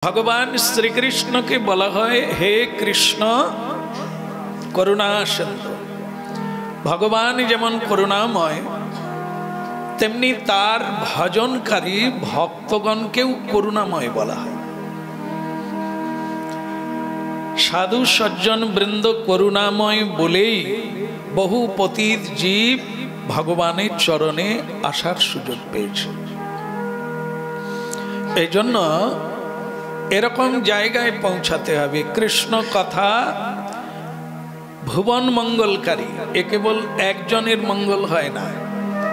भगवान श्री कृष्ण के बला है हे कृष्ण करुणा सिंधु। भगवान जेमन करुणामय तेमनी तार भजनकारी भक्तगण के करुणामय बला है। साधु सज्जन वृंद करुणामय बोलेई बहु पतित जीव भगवानेर चरणे आसार सुयोग पेয়েছে। एजন্য এরকম জায়গায় পৌঁছাতে হবে। কৃষ্ণ কথা ভুবন মঙ্গলকারী, এ কেবল একজনের মঙ্গল হয় না।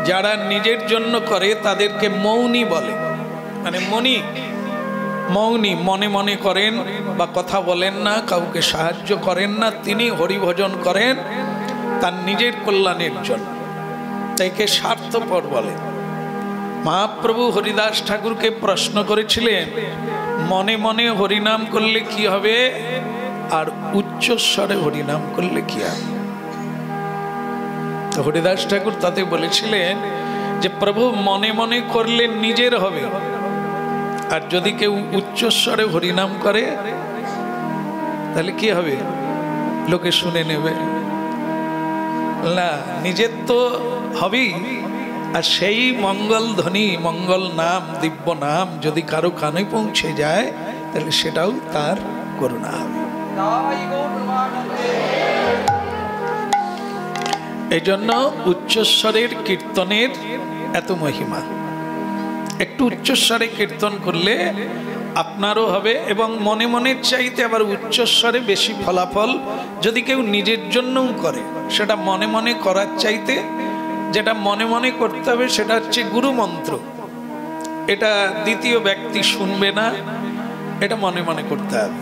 যারা নিজের জন্য করে তাদেরকে মৌনী বলে, মানে মৌনী মনে মনে করেন বা কথা বলেন না, কাউকে সাহায্য করেন না, তিনি হরিভজন করেন তার নিজের কল্যাণের জন্য, তাইকে স্বার্থপর বলে। মহাপ্রভু হরিদাস ঠাকুরকে প্রশ্ন করেছিলেন মনে মনে হরিনাম করলে কি হবে আর উচ্চস্বরে হরিনাম করলে কি হবে। তো হরিদাস ঠাকুর তাতে বলেছিলেন যে প্রভু মনে মনে করলে নিজের হবে, আর যদি কেউ উচ্চস্বরে হরিনাম করে তাহলে কি হবে, লোকে শুনে নেবে না, নিজের তো হবেই। আর সেই মঙ্গল ধ্বনি মঙ্গল নাম দিব্য নাম যদি কারো কানে পৌঁছে যায় তাহলে সেটাও তার করুণা হবে। এই জন্য উচ্চস্বরের কীর্তনের এত মহিমা। একটু উচ্চস্বরে কীর্তন করলে আপনারও হবে, এবং মনে মনে চাইতে আবার উচ্চস্বরে বেশি ফলাফল যদি কেউ নিজের জন্যও করে। সেটা মনে মনে করার চাইতে যেটা মনে মনে করতে হবে সেটা হচ্ছে গুরু মন্ত্র। এটা দ্বিতীয় ব্যক্তি শুনবে না, এটা মনে মনে করতে হবে।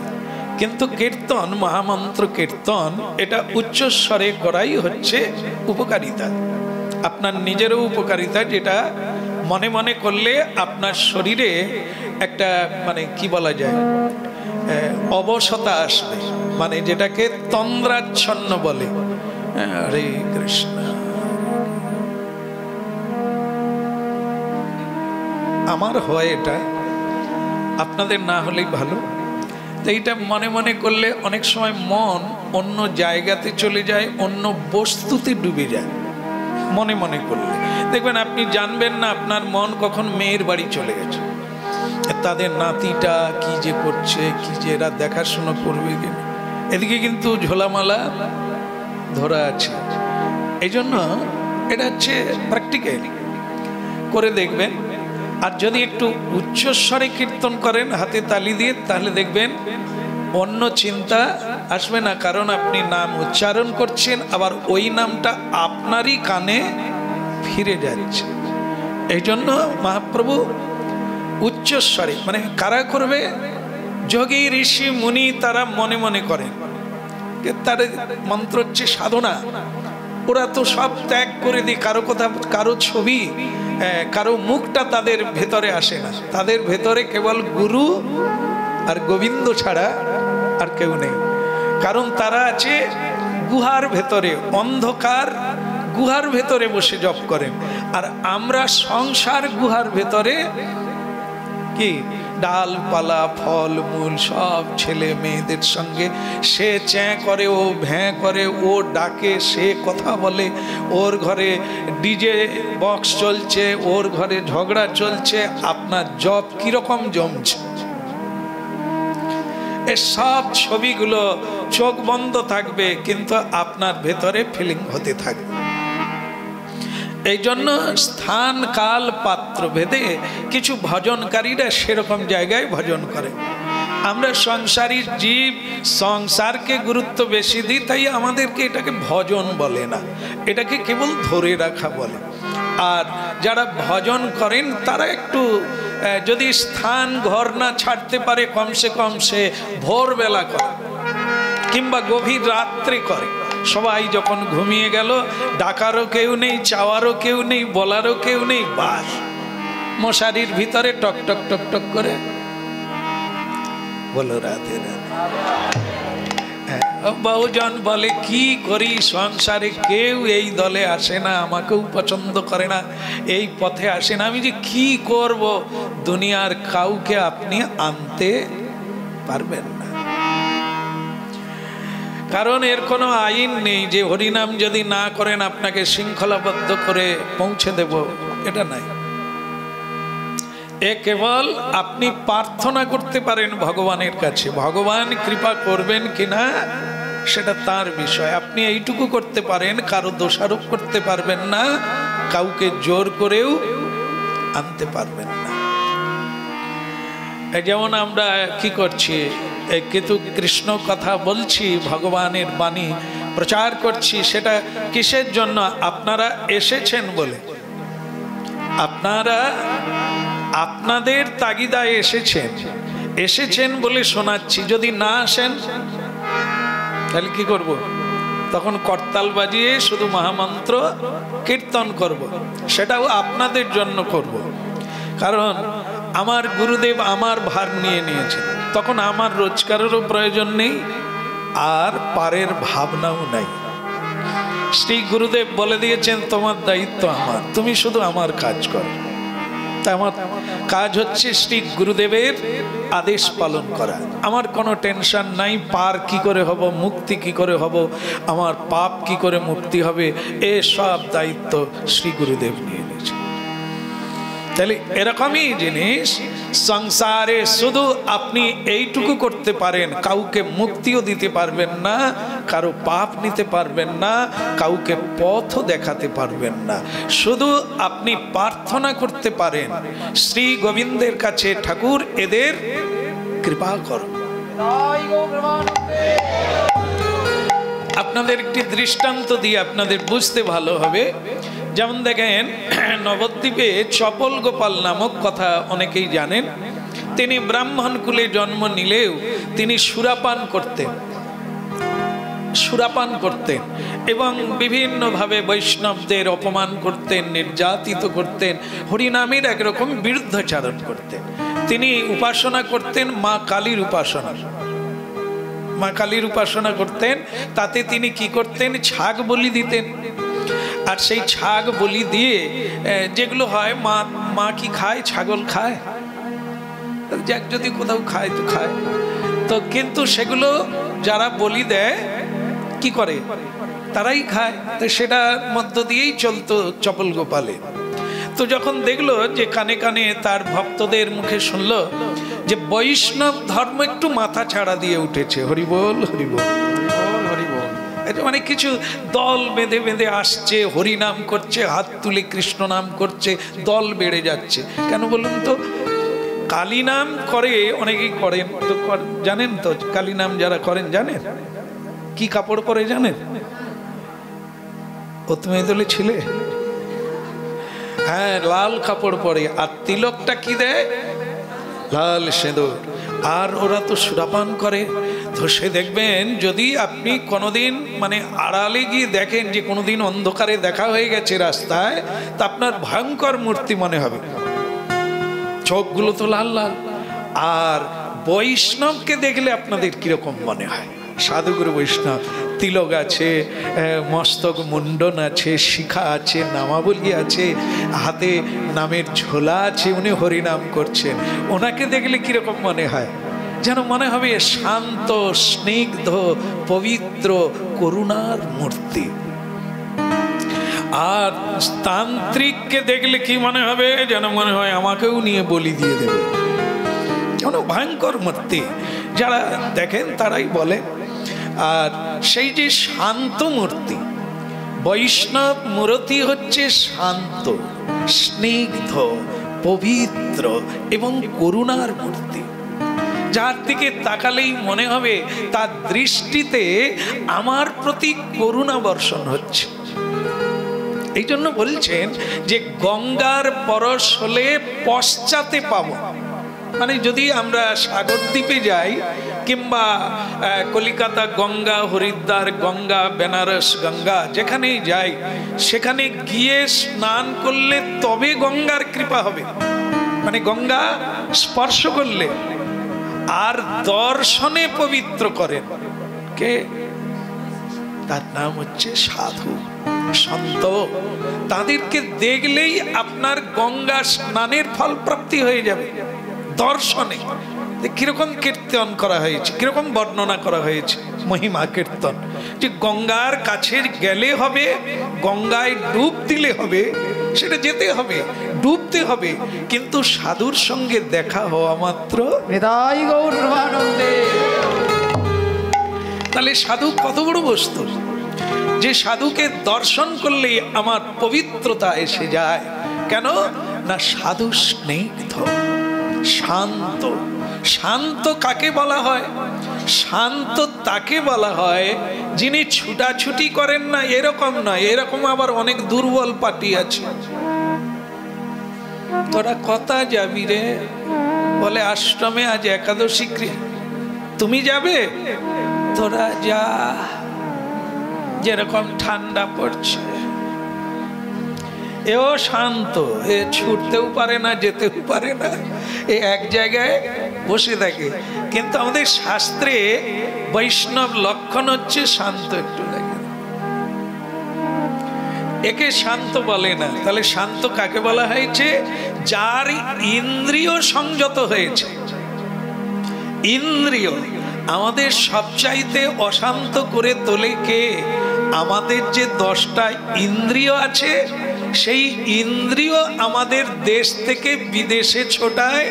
কিন্তু কীর্তন মহামন্ত্র কীর্তন এটা উচ্চস্বরে করাই হচ্ছে উপকারিতা, আপনার নিজেরও উপকারিতা, যেটা মনে মনে করলে আপনার শরীরে একটা মানে কি বলা যায় অবসতা আসবে, মানে যেটাকে তন্দ্রাচ্ছন্ন বলে। হরে কৃষ্ণ। আমার হয় এটা, আপনাদের না হলেই ভালো। তো এইটা মনে মনে করলে অনেক সময় মন অন্য জায়গাতে চলে যায়, অন্য বস্তুতে ডুবে যায়। মনে মনে করলে দেখবেন আপনি জানবেন না আপনার মন কখন মেয়ের বাড়ি চলে গেছে, তাদের নাতিটা কি যে করছে, কি যে এরা দেখাশোনা করবে কিনা, এদিকে কিন্তু ঝোলামালা ধরা আছে। এই জন্য এটা হচ্ছে প্র্যাকটিক্যাল করে দেখবেন। আর যদি একটু উচ্চস্বরে কীর্তন করেন হাতে তালি দিয়ে, তাহলে দেখবেন অন্য চিন্তা আসবে না, কারণ আপনি নাম উচ্চারণ করছেন, আবার ওই নামটা আপনারই কানে ফিরে যাচ্ছে। এই জন্য মহাপ্রভু উচ্চস্বরে, মানে কারা করবে, যোগী ঋষি মুনি তারা মনে মনে করেন, তার মন্ত্র হচ্ছে সাধনা। ওরা তো সব ত্যাগ করে দিয়ে কারো কথা, কারো ছবি, কারো মুখটা তাদের ভেতরে আসে না, তাদের ভেতরে কেবল গুরু আর গোবিন্দ ছাড়া আর কেউ নেই। কারণ তারা আছে গুহার ভেতরে, অন্ধকার গুহার ভেতরে বসে জপ করেন। আর আমরা সংসার গুহার ভেতরে কি ডালপালা ফল মূল সব ছেলে মেয়েদের সঙ্গে সে চ্যাঁ করে, ও ভ্যাঁ করে, ও ডাকে, সে কথা বলে, ওর ঘরে ডিজে বক্স চলছে, ওর ঘরে ঝগড়া চলছে, আপনার জব কিরকম জমছে, এসব ছবিগুলো চোখ বন্ধ থাকবে কিন্তু আপনার ভেতরে ফিলিং হতে থাকবে। এই জন্য স্থান কাল পাত্র ভেদে কিছু ভজনকারীরা সেরকম জায়গায় ভজন করে। আমরা সংসারী জীব, সংসারকে গুরুত্ব বেশি দিই, তাই আমাদেরকে এটাকে ভজন বলে না, এটাকে কেবল ধরে রাখা বলে। আর যারা ভজন করেন তারা একটু যদি স্থান ঘর না ছাড়তে পারে, কমসে কম সে ভোরবেলা করে কিংবা গভীর রাত্রে করে। সবাই যখন ঘুমিয়ে গেল, ডাকারও কেউ নেই, চাওয়ারও কেউ নেই, বলারও কেউ নেই, বাস মশারির ভিতরে টক টক টক টক করে বলো রাধে রাধে। বহুজন বলে কি করি, সংসারে কেউ এই দলে আসে না, আমাকেও পছন্দ করে না, এই পথে আসে না, আমি যে কি করব। দুনিয়ার কাউকে আপনি আনতে পারবেন না। কারণ এর কোনো আইন নেই যে হরিনাম যদি না করেন আপনাকে শৃঙ্খলাবদ্ধ করে পৌঁছে দেব, এটা নাই। এ কেবল আপনি প্রার্থনা করতে পারেন ভগবানের কাছে, ভগবান কৃপা করবেন কিনা সেটা তার বিষয়। আপনি এইটুকু করতে পারেন, কারো দোষারোপ করতে পারবেন না, কাউকে জোর করেও আনতে পারবেন না। যেমন আমরা কি করছি, কিন্তু কৃষ্ণ কথা বলছি, ভগবানের বাণী প্রচার করছি, সেটা কিসের জন্য? আপনারা এসেছেন বলে, আপনারা আপনাদের তাগিদায় এসেছেন বলে শোনাচ্ছি। যদি না আসেন তাহলে কি করব? তখন করতাল বাজিয়ে শুধু মহামন্ত্র কীর্তন করব, সেটাও আপনাদের জন্য করব। কারণ আমার গুরুদেব আমার ভার নিয়ে নিয়েছেন, তখন আমার রোজগারেরও প্রয়োজন নেই, আর পারের ভাবনাও নাই। শ্রী গুরুদেব বলে দিয়েছেন তোমার দায়িত্ব আমার, তুমি শুধু আমার কাজ করো। আমার কাজ হচ্ছে শ্রী গুরুদেবের আদেশ পালন করা। আমার কোনো টেনশন নাই পার কি করে হব, মুক্তি কি করে হব, আমার পাপ কি করে মুক্তি হবে, এ সব দায়িত্ব শ্রী গুরুদেব নিয়ে নিয়েছেন। তাহলে এরকমই জিনিস সংসারে শুধু আপনি এইটুকু করতে পারেন, কাউকে মুক্তিও দিতে পারবেন না, কারো পাপ নিতে পারবেন না, কাউকে পথও দেখাতে পারবেন না। শুধু আপনি প্রার্থনা করতে পারেন শ্রী গোবিন্দের কাছে, ঠাকুর এদের কৃপা করো। আপনাদের একটি দৃষ্টান্ত দিয়ে আপনাদের বুঝতে ভালো হবে। যেমন দেখেন, নবদ্বীপে চপল গোপাল নামক কথা অনেকেই জানেন। তিনি ব্রাহ্মণ কুলে জন্ম নিলেও তিনি সুরাপান করতেন এবং বিভিন্নভাবে বৈষ্ণবদের অপমান করতেন, নির্যাতিত করতেন, হরিনামের একরকম বিরুদ্ধাচারণ করতেন। তিনি উপাসনা করতেন মা কালীর উপাসনা করতেন। তাতে তিনি কি করতেন? ছাগ বলি দিতেন। আর সেই ছাগ বলি দিয়ে যেগুলো হয়, মা কি খায়? ছাগল খায়, যাক যদি কোথাও খায় তো খায়, তো কিন্তু সেগুলো যারা বলি দেয় কি করে? তারাই খায়। তো সেটার মধ্য দিয়েই চলতো চপল গোপালে। তো যখন দেখলো যে কানে কানে তার ভক্তদের মুখে শুনলো যে বৈষ্ণব ধর্ম একটু মাথা ছাড়া দিয়ে উঠেছে, হরিবোল হরিবোল হরিবোল, অনেক কিছু দল বেঁধে বেঁধে আসছে, হরিনাম করছে, হাত তুলে কৃষ্ণ নাম করছে, দল বেড়ে যাচ্ছে। কেন বলুন তো? কালী নাম করে অনেকেই করেন তো, জানেন তো কালী নাম যারা করেন জানেন কি কাপড় পরে? জানেন? ও তুমি দলে ছিলে? হ্যাঁ, লাল কাপড় পরে। আর তিলকটা কি দেয়? লাল সিঁদুর। আর ওরা তো সুরাপান করে। তো সে দেখবেন, যদি আপনি কোনোদিন মানে আড়ালে গিয়ে দেখেন যে কোনোদিন অন্ধকারে দেখা হয়ে গেছে রাস্তায়, তা আপনার ভয়ঙ্কর মূর্তি মনে হবে, চোখগুলো তো লাল লাল। আর বৈষ্ণবকে দেখলে আপনাদের কিরকম মনে হয়? সাধুগুরু বৈষ্ণব, তিলক আছে, মস্তক মুন্ডন আছে, শিখা আছে, নামাবলী আছে, হাতে নামের ঝোলা আছে, উনি হরিনাম করছেন। ওনাকে দেখলে কিরকম মনে হয়? যেন মনে হবে শান্ত, স্নিগ্ধ, পবিত্র, করুণার মূর্তি। আর তান্ত্রিককে দেখলে কি মনে হবে? যেন মনে হয় আমাকেও নিয়ে বলি দিয়ে দেবে। যেন ভয়ঙ্কর মূর্তি। যারা দেখেন তারাই বলে। আর সেই যে শান্ত মূর্তি, বৈষ্ণব মূর্তি হচ্ছে শান্ত, স্নিগ্ধ, পবিত্র এবং করুণার মূর্তি, যার দিকে তাকালেই মনে হবে তার দৃষ্টিতে আমার প্রতি করুণা বর্ষণ হচ্ছে। এই জন্য বলছেন যে গঙ্গার পরশ হলে পশ্চাতে পাবো। মানে যদি আমরা সাগরদ্বীপে যাই, কিংবা কলিকাতা গঙ্গা, হরিদ্বার গঙ্গা, বেনারস গঙ্গা, যেখানেই যাই, সেখানে গিয়ে স্নান করলে তবে গঙ্গার কৃপা হবে। মানে গঙ্গা স্পর্শ করলে। আর দর্শনে পবিত্র করেন কে? তার নাম হচ্ছে সাধু, সন্ত। তাদেরকে দেখলেই আপনার গঙ্গা স্নানের ফল প্রাপ্তি হয়ে যাবে দর্শনে। কিরকম কীর্তন করা হয়েছে, কিরকম বর্ণনা করা হয়েছে মহিমা কীর্তন, যে গঙ্গার কাছে গেলে হবে, গঙ্গায় ডুব দিলে হবে, সেটা যেতে হবে, ডুবতে হবে, কিন্তু সাধুর সঙ্গে দেখা হওয়া মাত্র হৃদয় গৌর প্রেমানন্দে। তাহলে সাধু কত বড় বস্তু, যে সাধুকে দর্শন করলেই আমার পবিত্রতা এসে যায়। কেন না সাধু স্নিগ্ধ, শান্ত। শান্ত কাকে বলা হয়? শান্ত তাকে বলা হয় যিনি ছুটাছুটি করেন না, এরকম নয়। এরকম আবার অনেক দুর্বল পার্টি আছে। তোরা কথা যাবি রে, বলে আশ্রমে আজ একাদশী ক্রিয়া, তুমি যাবে? তোরা যা, যেরকম ঠান্ডা পড়ছে। এও শান্ত, এ ছুটতেও পারে না, যেতেও পারে না, এ এক জায়গায় বসে থাকে। কিন্তু আমাদের শাস্ত্রে বৈষ্ণব লক্ষণ হচ্ছে শান্ত একটু লাগে, একে শান্ত বলে না। তাহলে শান্ত কাকে বলা হয়েছে? যার ইন্দ্রিয় সংযত হয়েছে। ইন্দ্রিয় আমাদের সবচাইতে অশান্ত করে তোলে কে? আমাদের যে 10টা ইন্দ্রিয় আছে, সেই ইন্দ্রিয় আমাদের দেশ থেকে বিদেশে ছোটায়,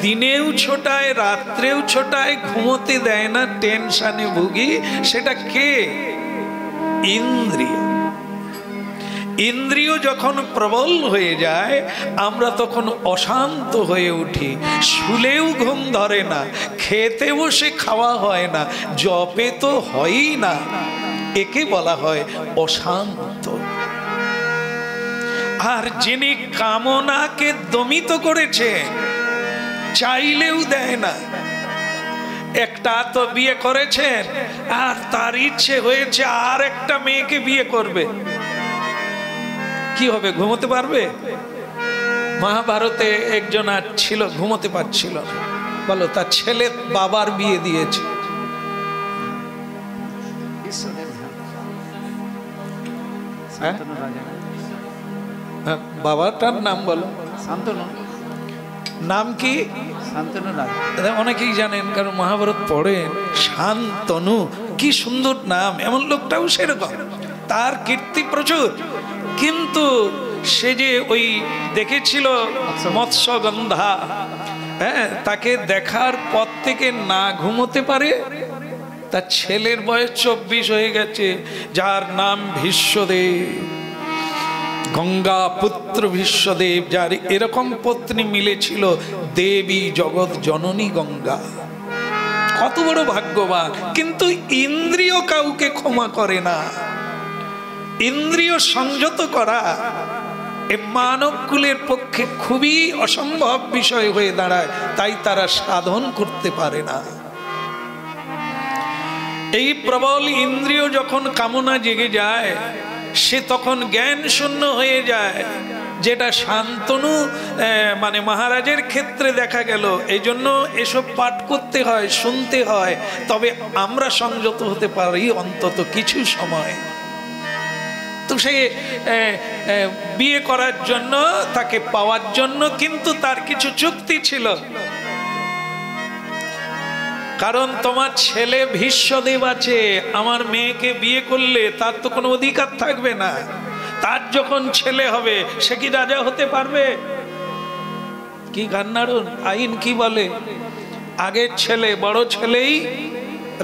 দিনেও ছোটায়, রাত্রেও ছোটায়, ঘুমোতে দেয় না, টেনশনে ভুগি। সেটা কে? ইন্দ্রিয়। ইন্দ্রিয় যখন প্রবল হয়ে যায়, আমরা তখন অশান্ত হয়ে উঠি। শুলেও ঘুম ধরে না, খেতে বসে খাওয়া হয় না, জপে তো হয়ই না। একে বলা হয় অশান্ত। আর যিনি কামনাকে দমিত করেছে, চাইলেও দেয় না। একটা তো বিয়ে করেছেন, আর তার ইচ্ছে হয়েছে আর একটা মেয়েকে বিয়ে করবে, কি হবে? ঘুমোতে পারবে? মহাভারতে একজন আর ছিল, ঘুমোতে পারছিল না। বলো, তার ছেলে বাবার বিয়ে দিয়েছে। বাবাটার নাম বলো। শান্তনু। নাম কি? শান্তনু রাজা। অনেকেই জানেন, কারণ মহাভারত পড়েন। শান্তনু, কি সুন্দর নাম। এমন লোকটাও সেরকম, তার কীর্তি প্রচুর। কিন্তু সে যে ওই দেখেছিল মৎস্যগন্ধা, হ্যাঁ, তাকে দেখার পর থেকে না ঘুমোতে পারে। তার ছেলের বয়স 24 হয়ে গেছে, যার নাম ভীষ্মদেব, গঙ্গা পুত্র ভীষ্মদেব, যার এরকম পত্নী মিলেছিল, দেবী জগৎ জননী গঙ্গা। কত বড় ভাগ্যবান। কিন্তু ইন্দ্রিয় কাউকে ক্ষমা করে না। ইন্দ্রিয় সংযত করা এ মানব কুলের পক্ষে খুবই অসম্ভব বিষয় হয়ে দাঁড়ায়, তাই তারা সাধন করতে পারে না। এই প্রবল ইন্দ্রিয় যখন কামনা জেগে যায়, সে তখন জ্ঞান শূন্য হয়ে যায়, যেটা শান্তনু মানে মহারাজের ক্ষেত্রে দেখা গেল। এই জন্য এসব পাঠ করতে হয়, শুনতে হয়, তবে আমরা সংযত হতে পারি অন্তত কিছু সময়। তো সে বিয়ে করার জন্য, তাকে পাওয়ার জন্য, কিন্তু তার কিছু চুক্তি ছিল। কারণ তোমার ছেলে ভীষ্মদেব আছে, আমার মেয়েকে বিয়ে করলে তার তো কোনো অধিকার থাকবে না। তার যখন ছেলে হবে, সে কি রাজা হতে পারবে? কি গান্নারুন আইন কি বলে? আগের ছেলে, বড় ছেলেই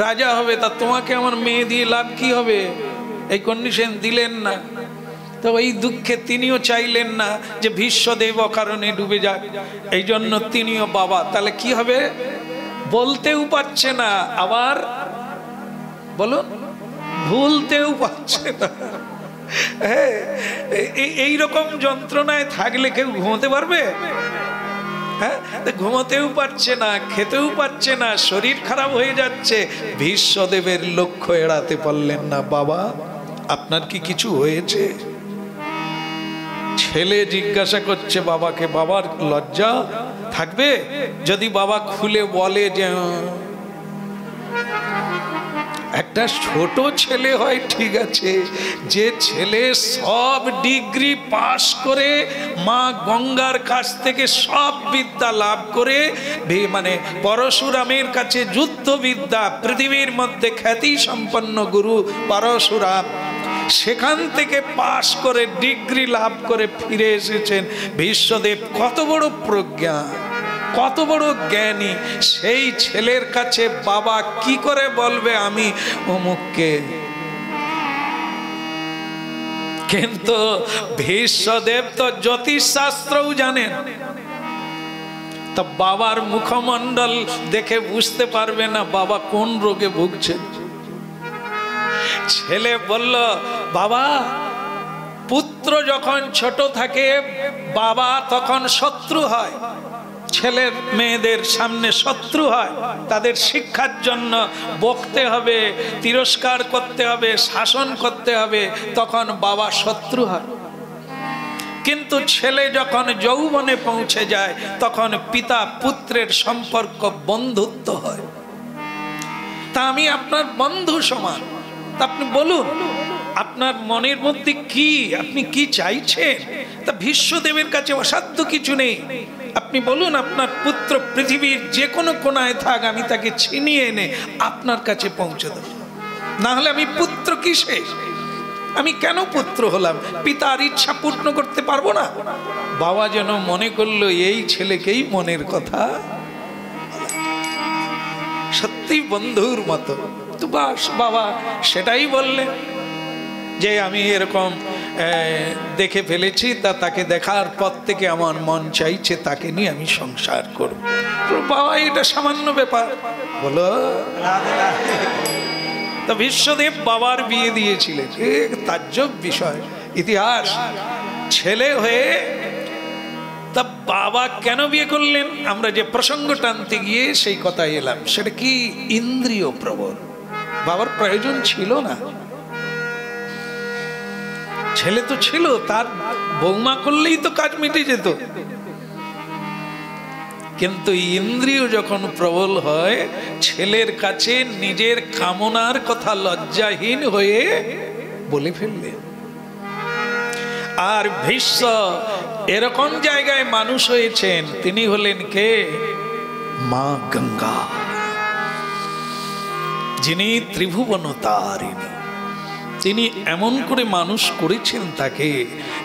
রাজা হবে, তা তোমাকে আমার মেয়ে দিয়ে লাভ কি হবে? এই কন্ডিশন দিলেন না। তো এই দুঃখে তিনিও চাইলেন না যে ভীষ্মদেব অকারণে ডুবে যাক, এই জন্য তিনিও বাবা। তাহলে কি হবে? বলতেও পারছে না, আবার বলুন ভুলতেও পারছে না। এইরকম যন্ত্রণায় থাকলে কেউ ঘুমোতে পারবে? হ্যাঁ, ঘুমোতেও পারছে না, খেতেও পারছে না, শরীর খারাপ হয়ে যাচ্ছে। ভীষ্মদেবের লক্ষ্য এড়াতে পারলেন না। বাবা, আপনার কি কিছু হয়েছে? ছেলে জিজ্ঞাসা করছে বাবাকে। বাবার লজ্জা থাকবে যদি বাবা খুলে বলে যে একটা ছোট ছেলে হয় ঠিক আছে, যে ছেলে সব ডিগ্রি পাশ করে মা গঙ্গার কাছ থেকে সব বিদ্যা লাভ করে, মানে পরশুরামের কাছে যুদ্ধবিদ্যা, পৃথিবীর মধ্যে খ্যাতি সম্পন্ন গুরু পরশুরাম, সেখান থেকে পাশ করে ডিগ্রি লাভ করে ফিরে এসেছেন ভীষ্মদেব। কত বড় প্রজ্ঞা, কত বড় জ্ঞানী। সেই ছেলের কাছে বাবা কি করে বলবে আমি অমুককে? কিন্তু ভীষ্মদেব তো জ্যোতিষশাস্ত্রও জানেন, তা বাবার মুখমণ্ডল দেখে বুঝতে পারবে না বাবা কোন রোগে ভুগছেন। ছেলে বলল, বাবা, পুত্র যখন ছোট থাকে বাবা তখন শত্রু হয়, ছেলের মেয়েদের সামনে শত্রু হয়, তাদের শিক্ষার জন্য বকতে হবে, তিরস্কার করতে হবে, শাসন করতে হবে, তখন বাবা শত্রু হয়। কিন্তু ছেলে যখন যৌবনে পৌঁছে যায় তখন পিতা পুত্রের সম্পর্ক বন্ধুত্ব হয়। তা আমি আপনার বন্ধু সমান, তা আপনি বলুন আপনার মনের মধ্যে কি, আপনি কি চাইছেন? তা ভীষ্মদেবের কাছে অসাধ্য কিছু নেই। আপনি বলুন আপনার পুত্র পৃথিবীর যে কোনো কোনায় থাক, আমি তাকে ছিনিয়ে এনে আপনার কাছে পৌঁছে দেব। না হলে আমি পুত্র কিসে? আমি কেন পুত্র হলাম? পিতার ইচ্ছা পূর্ণ করতে পারবো না? বাবা যেন মনে করলো এই ছেলেকেই মনের কথা, সত্যি বন্ধুর মতো। তো বাস বাবা সেটাই বললেন যে আমি এরকম দেখে ফেলেছি, তা তাকে দেখার পর থেকে আমার মন চাইছে তাকে নিয়ে আমি সংসার করব। বাবা এটা সামান্য ব্যাপার বলো। তা ভীষ্মদেব বাবার বিয়ে দিয়েছিলেন, তাজ্জব বিষয় ইতিহাস। ছেলে হয়ে তা বাবা কেন বিয়ে করলেন? আমরা যে প্রসঙ্গ টানতে গিয়ে সেই কথায় এলাম, সেটা কি? ইন্দ্রিয় প্রবল। বাবার প্রয়োজন ছিল না, ছেলে তো ছিল, তার বৌমা করলেই তো কাজ মিটে যেত। কিন্তু ইন্দ্রিয় যখন প্রবল হয়, ছেলের কাছে নিজের কামনার কথা লজ্জাহীন হয়ে বলে ফেললেন। আর ভীষ্ম এরকম জায়গায় মানুষ হয়েছেন, তিনি হলেন কে? মা গঙ্গা, যিনি ত্রিভুবন তারিণী। তিনি এমন করে মানুষ করেছেন তাকে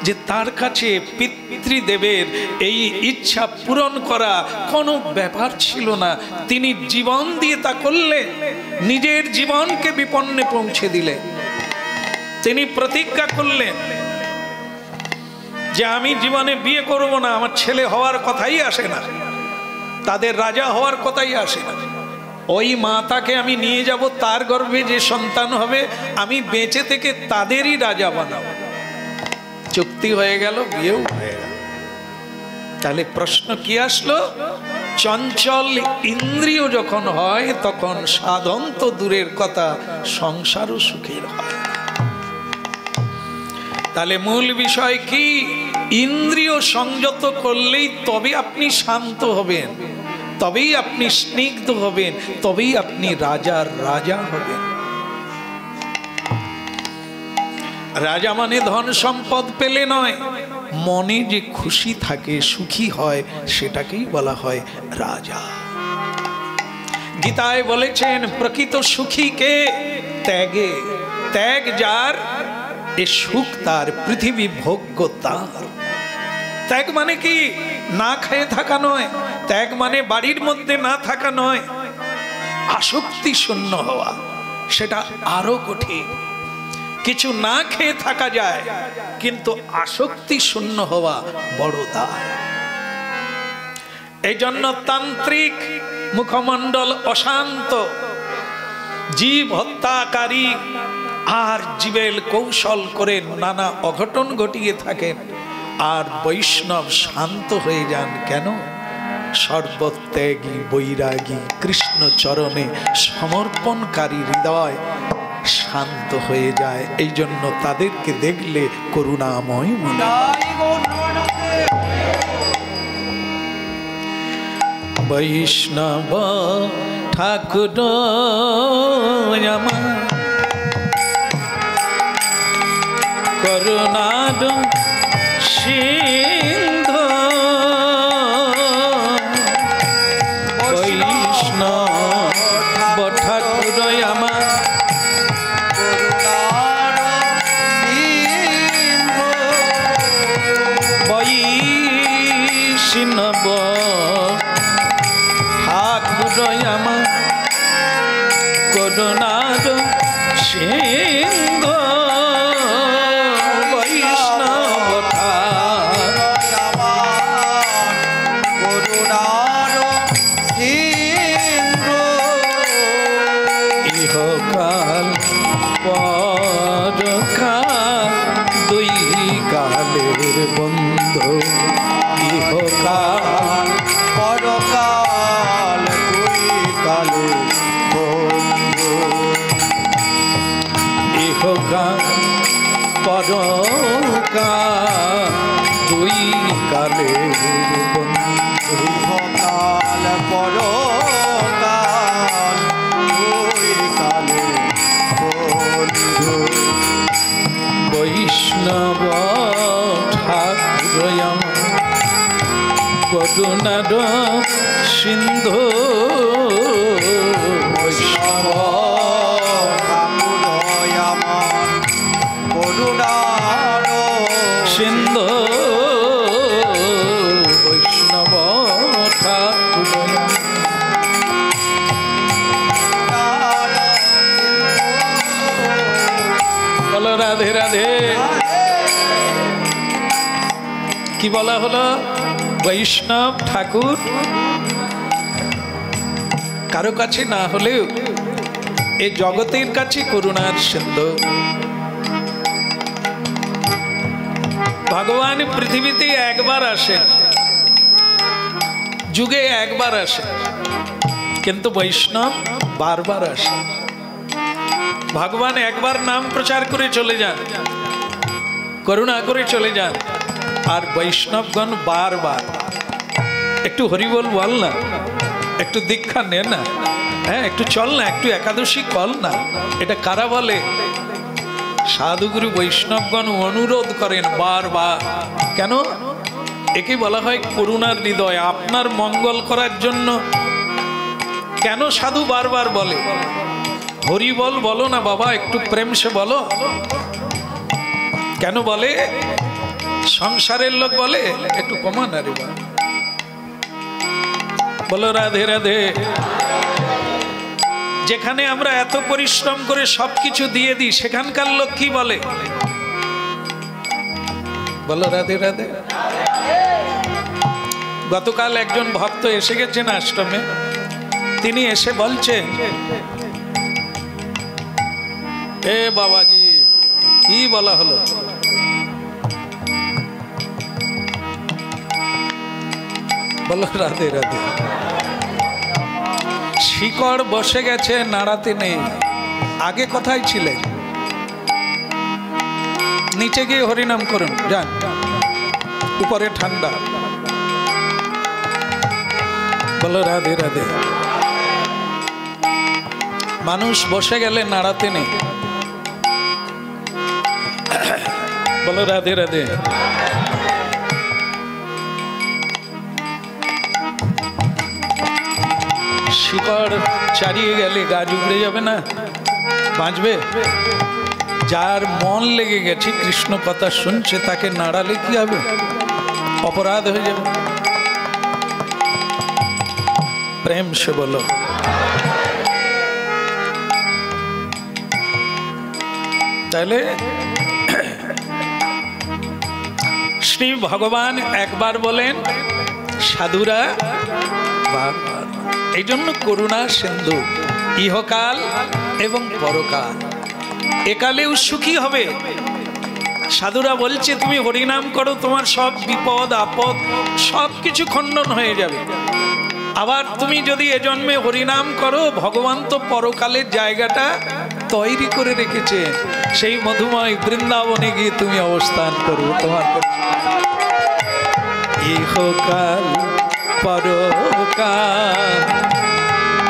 যে তার কাছে পিতৃদেবের এই ইচ্ছা পূরণ করা কোনো ব্যাপার ছিল না। তিনি জীবন দিয়ে তা করলেন, নিজের জীবনকে বিপন্নে পৌঁছে দিলেন। তিনি প্রতিজ্ঞা করলেন যে আমি জীবনে বিয়ে করব না, আমার ছেলে হওয়ার কথাই আসে না, তাদের রাজা হওয়ার কথাই আসে না। ওই মাতাকে আমি নিয়ে যাব, তার গর্ভে যে সন্তান হবে আমি বেঁচে থেকে তাদেরই রাজা বানাবো। চুক্তি হয়ে গেল, বিয়েও হয়ে গেল। তাহলে প্রশ্ন কি আসলো? চঞ্চল ইন্দ্রিয় যখন হয় তখন সাধন তো দূরের কথা, সংসারও সুখের হয়। তাহলে মূল বিষয় কি? ইন্দ্রিয় সংযত করলেই তবে আপনি শান্ত হবেন, তবেই আপনি স্নিগ্ধ হবেন, তবেই আপনি রাজার রাজা হবেন। রাজা মানে ধন সম্পদ পেলে নয়, মনে যে খুশি থাকে, সুখী হয়, সেটাকেই বলা হয় রাজা। গীতায় বলেছেন প্রকৃত সুখী কে? ত্যাগে। ত্যাগ যার, এ সুখ তার, পৃথিবী ভোগ্য তার। ত্যাগ মানে কি? না খেয়ে থাকা নয়। ত্যাগ মানে বাড়ির মধ্যে না থাকা নয়, আসক্তি শূন্য হওয়া। সেটা আরো কঠিন। কিছু না খেয়ে থাকা যায়, কিন্তু আসক্তি শূন্য হওয়া বড় দায়। এই জন্য তান্ত্রিক মুখমণ্ডল অশান্ত, জীব হত্যাকারী আর জীবের কৌশল করে নানা অঘটন ঘটিয়ে থাকেন। আর বৈষ্ণব শান্ত হয়ে যান কেন? সর্বত্যাগী বৈরাগী কৃষ্ণ চরণে সমর্পণকারী হৃদয় শান্ত হয়ে যায়। এই জন্য তাদেরকে দেখলে করুণাময় মনে হয়। বৈষ্ণব ঠাকুর আমার করুণার সিন্ধু বৈষ্ণব ঠাকুর আমার বৈষ্ণব ঠাকুর আমার করুণার সিন্ধু বৈষ্ণব করুণার সিন্ধু ইহকাল পরকাল দুই কালের বন্ধু ইহকাল পরকাল দুই কালে বন্ধু ইহকাল পরকাল দুই কালের বন্ধু ইহকাল পরকাল দুই কালে বন্ধু বৈষ্ণব ঠাকুর আমার করুণার সিন্ধু বৈষ্ণব ঠাকুর আমার করুণার সিন্ধু বৈষ্ণব ঠাকুর বলো রাধে রাধে। কি বলা হলো? বৈষ্ণব ঠাকুর কারো কাছে না হলেও এই জগতের কাছে করুণার সিন্ধু। ভগবান পৃথিবীতে একবার আসেন, যুগে একবার আসেন, কিন্তু বৈষ্ণব বারবার আসেন। ভগবান একবার নাম প্রচার করে চলে যান, করুণা করে চলে যান, আর বৈষ্ণবগণ বারবার। একটু হরিবল বল না, একটু দীক্ষা নে না, হ্যাঁ একটু চল না, একটু একাদশী কর না। এটা কারা বলে? সাধুগুরু বৈষ্ণবগণ অনুরোধ করেন বারবার। কেন? একে বলা হয় করুণার হৃদয়। আপনার মঙ্গল করার জন্য কেন সাধু বারবার বলে হরি বল, বলো না বাবা, একটু প্রেম সে বলো। কেন বলে? সংসারের লোক বলে একটু কমান আরে বা, বলো রাধে রাধে। যেখানে আমরা এত পরিশ্রম করে সবকিছু দিয়ে দিই, সেখানকার লোক কি বলে? বলো রাধে রাধে। গতকাল একজন ভক্ত এসে গেছেন আশ্রমে। তিনি এসে বলছেন, এ বাবাজি, কি বলা হলো? বলো রাধে রাধে। শিকড় বসে গেছে, নাড়াতে নেই। আগে কোথায় ছিলেন? নিচে গিয়ে হরিনাম করুন, যান, উপরে ঠান্ডা। বলো রাধে রাধে। মানুষ বসে গেলে নাড়াতে নেই। বলো রাধে রাধে। শিকড় ছাড়িয়ে গেলে গাছ উগড়ে যাবে না, বাঁচবে? যার মন লেগে গেছে, কৃষ্ণ কথা শুনছে, তাকে নাড়ালে কি হবে? অপরাধ হয়ে যাবে। প্রেম সে বলো। তাহলে শ্রী ভগবান একবার বলেন, সাধুরা বারবার। এই জন্য করুণা সিন্ধু, ইহকাল এবং পরকাল। একালেও সুখী হবে। সাধুরা বলছে তুমি হরিনাম করো, তোমার সব বিপদ আপদ সব কিছু খণ্ডন হয়ে যাবে। আবার তুমি যদি এ জন্মে হরিনাম করো, ভগবান তো পরকালের জায়গাটা তৈরি করে রেখেছে। সেই মধুময় বৃন্দাবনে গিয়ে তুমি অবস্থান করো। তোমার ইহকাল পরকাল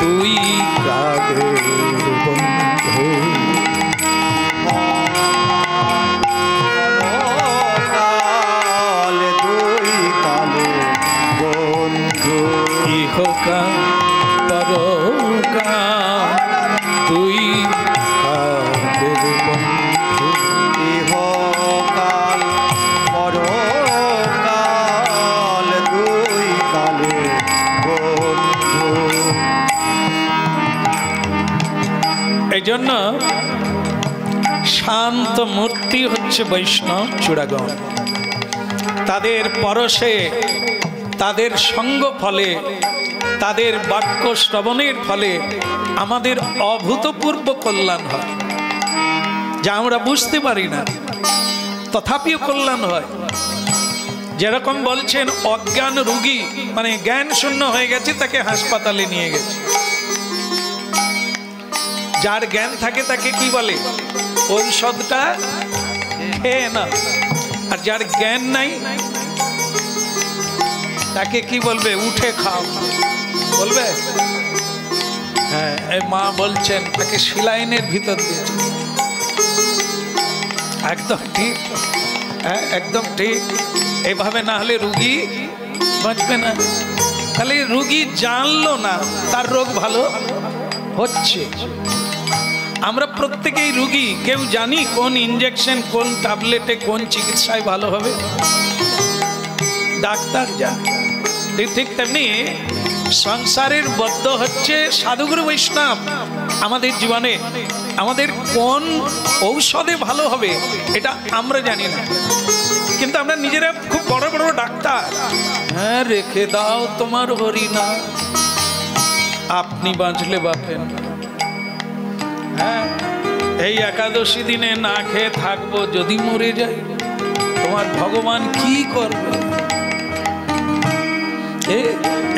তুই কালের বন্ধু। পরকাল দুই কালে বন্ধু। ইহকাল পরকাল তুই কালের বন্ধু। ইহকাল পরকাল দুই কালে বন্ধু। এই জন্য শান্ত মূর্তি হচ্ছে বৈষ্ণব চূড়াগণ। তাদের পরশে, তাদের সঙ্গ ফলে, তাদের বাক্য শ্রবণের ফলে আমাদের অভূতপূর্ব কল্যাণ হয়, যা আমরা বুঝতে পারি না, তথাপিও কল্যাণ হয়। যেরকম বলছেন অজ্ঞান রোগী, মানে জ্ঞান শূন্য হয়ে গেছে, তাকে হাসপাতালে নিয়ে গেছে। যার জ্ঞান থাকে তাকে কি বলে? ঔষধটা খেয়ে না। আর যার জ্ঞান নাই তাকে কি বলবে? উঠে খাও বলবে। হ্যাঁ, এই মা বলছেন তাকে সিলাইনের ভিতর দিয়েছে। একদম ঠিক, হ্যাঁ একদম ঠিক। এইভাবে না হলে রুগী বাঁচবে না। তাহলে রুগী জানলো না তার রোগ ভালো হচ্ছে। আমরা প্রত্যেকেই রুগী, কেউ জানি কোন ইনজেকশন, কোন ট্যাবলেটে, কোন চিকিৎসায় ভালো হবে? ডাক্তার জানে। ঠিক তেমনি সংসারের বদ্ধ হচ্ছে সাধুগুরু বৈষ্ণব আমাদের জীবনে। আমাদের কোন ঔষধে ভালো হবে এটা আমরা জানি না, কিন্তু আমরা নিজেরা খুব বড় বড় ডাক্তার। হ্যাঁ, রেখে দাও তোমার হরিনা, আপনি বাঁচলে বাঁচেন। হ্যাঁ, এই একাদশী দিনে না খেয়ে থাকবো, যদি মরে যাই তোমার ভগবান কি করবে?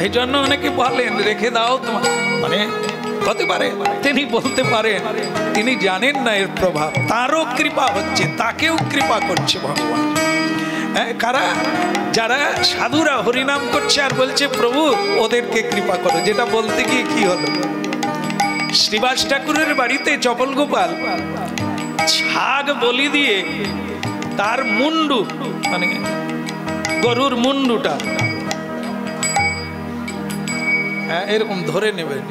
এই জন্য অনেকে বলেন রেখে দাও তোমার, মানে হতে পারে তিনি বলতে পারেন, তিনি জানেন না এর প্রভাব। তারও কৃপা হচ্ছে, তাকেও কৃপা করছে ভগবান। হ্যাঁ, কারা? যারা সাধুরা হরিনাম করছে আর বলছে প্রভু ওদেরকে কৃপা করো। যেটা বলতে গিয়ে কি হলো, শ্রীবাস ঠাকুরের বাড়িতে চপল গোপাল ছাগ বলি দিয়ে তার মুন্ডু, মানে গরুর মুন্ডুটা এরকম ধরে নেবেন।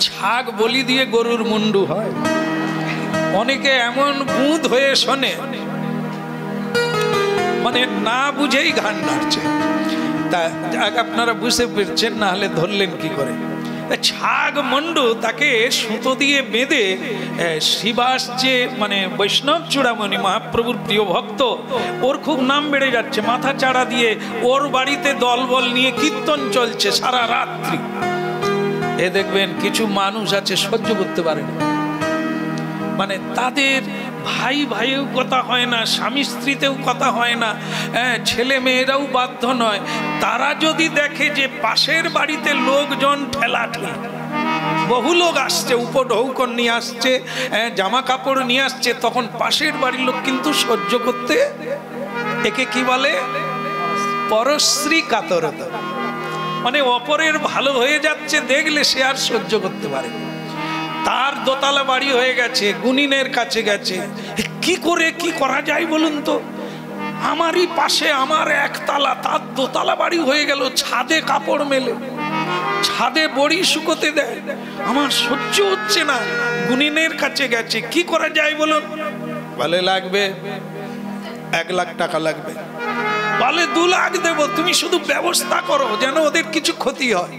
ছাগ বলি দিয়ে গরুর মুন্ডু হয়। অনেকে এমন বুঁদ হয়ে শোনে, মানে না বুঝেই ঘান নাড়ছে। তা আপনারা বুঝতে পেরেছেন, না হলে ধরলেন কি করে? ছাগ মন্ডু তাকে সুতো দিয়ে বেঁধে শ্রীবাস, যে মানে বৈষ্ণব চূড়ামণি মহাপ্রভুর প্রিয় ভক্ত, ওর খুব নাম বেড়ে যাচ্ছে, মাথা চাড়া দিয়ে ওর বাড়িতে দলবল নিয়ে কীর্তন চলছে সারা রাত্রি। এ দেখবেন কিছু মানুষ আছে সহ্য করতে পারে না, মানে তাদের ভাই ভাইও কথা হয় না, স্বামী স্ত্রীতেও কথা হয় না, ছেলে মেয়েরাও বাধ্য নয়। তারা যদি দেখে যে পাশের বাড়িতে লোকজন ঠেলাঠেলি, বহু লোক আসছে, উপঢৌকন নিয়ে আসছে, জামা কাপড় নিয়ে আসছে, তখন পাশের বাড়ির লোক কিন্তু সহ্য করতে, একে কি বলে? পরশ্রী কাতরতা। মানে অপরের ভালো হয়ে যাচ্ছে দেখলে সে আর সহ্য করতে পারে। তার দোতলা বাড়ি হয়ে গেছে, গুনিনের কাছে গেছে, কি করে কি করা যায় বলুন তো? আমারই পাশে আমার একতলা, তার দোতলা বাড়ি হয়ে গেল, ছাদে কাপড় মেলে, ছাদে বড়ি শুকোতে দেয়, আমার সহ্য হচ্ছে না। গুনিনের কাছে গেছে, কি করা যায় বলুন? বলে লাগবে 1 লাখ টাকা লাগবে। বলে 2 লাখ দেব, তুমি শুধু ব্যবস্থা করো যেন ওদের কিছু ক্ষতি হয়।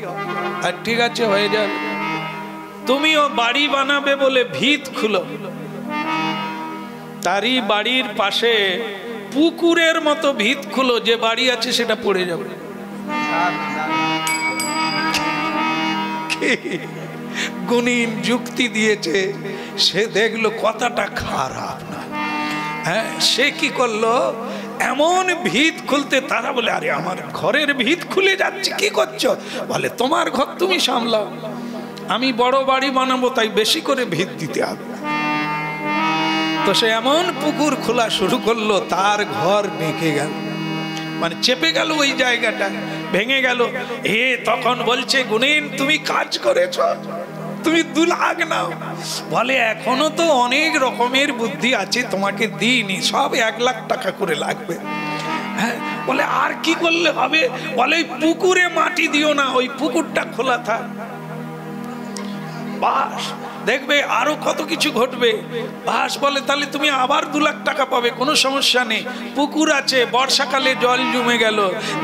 আর ঠিক আছে, হয়ে যাবে। তুমিও বাড়ি বানাবে বলে ভিত খুলো, তারই বাড়ির পাশে পুকুরের মতো ভিত খুলো, যে বাড়ি আছে সেটা পড়ে যাবে। গুণিন যুক্তি দিয়েছে, সে দেখলো কথাটা খারাপ না। হ্যাঁ, সে কি করলো, এমন ভিত খুলতে, তারা বলে আরে আমার ঘরের ভিত খুলে যাচ্ছে, কি করছো? বলে তোমার ঘর তুমি সামলাও, আমি বড় বাড়ি বানাবো, তাই বেশি করে ভিত দিতে হবে। তো সে এমন পুকুর খোলা শুরু করলো, তার ঘর বেঁকে গেল, মানে চেপে গেল ওই জায়গাটা। ভেঙে গেল। তখন বলছে গুণীন তুমি কাজ করেছ, তুমি 2 লাখ নাও। বলে এখনো তো অনেক রকমের বুদ্ধি আছে, তোমাকে দিইনি, সব 1 লাখ টাকা করে লাগবে। হ্যাঁ, বলে আর কি করলে হবে? বলে ওই পুকুরে মাটি দিও না, ওই পুকুরটা খোলা থাক, বাস দেখবে আরো কত কিছু ঘটবে। বাস বলে তাহলে তুমি আবার 2 লাখ টাকা পাবে, কোনো সমস্যা নেই। পুকুর আছে, বর্ষাকালে জল জমে গেল,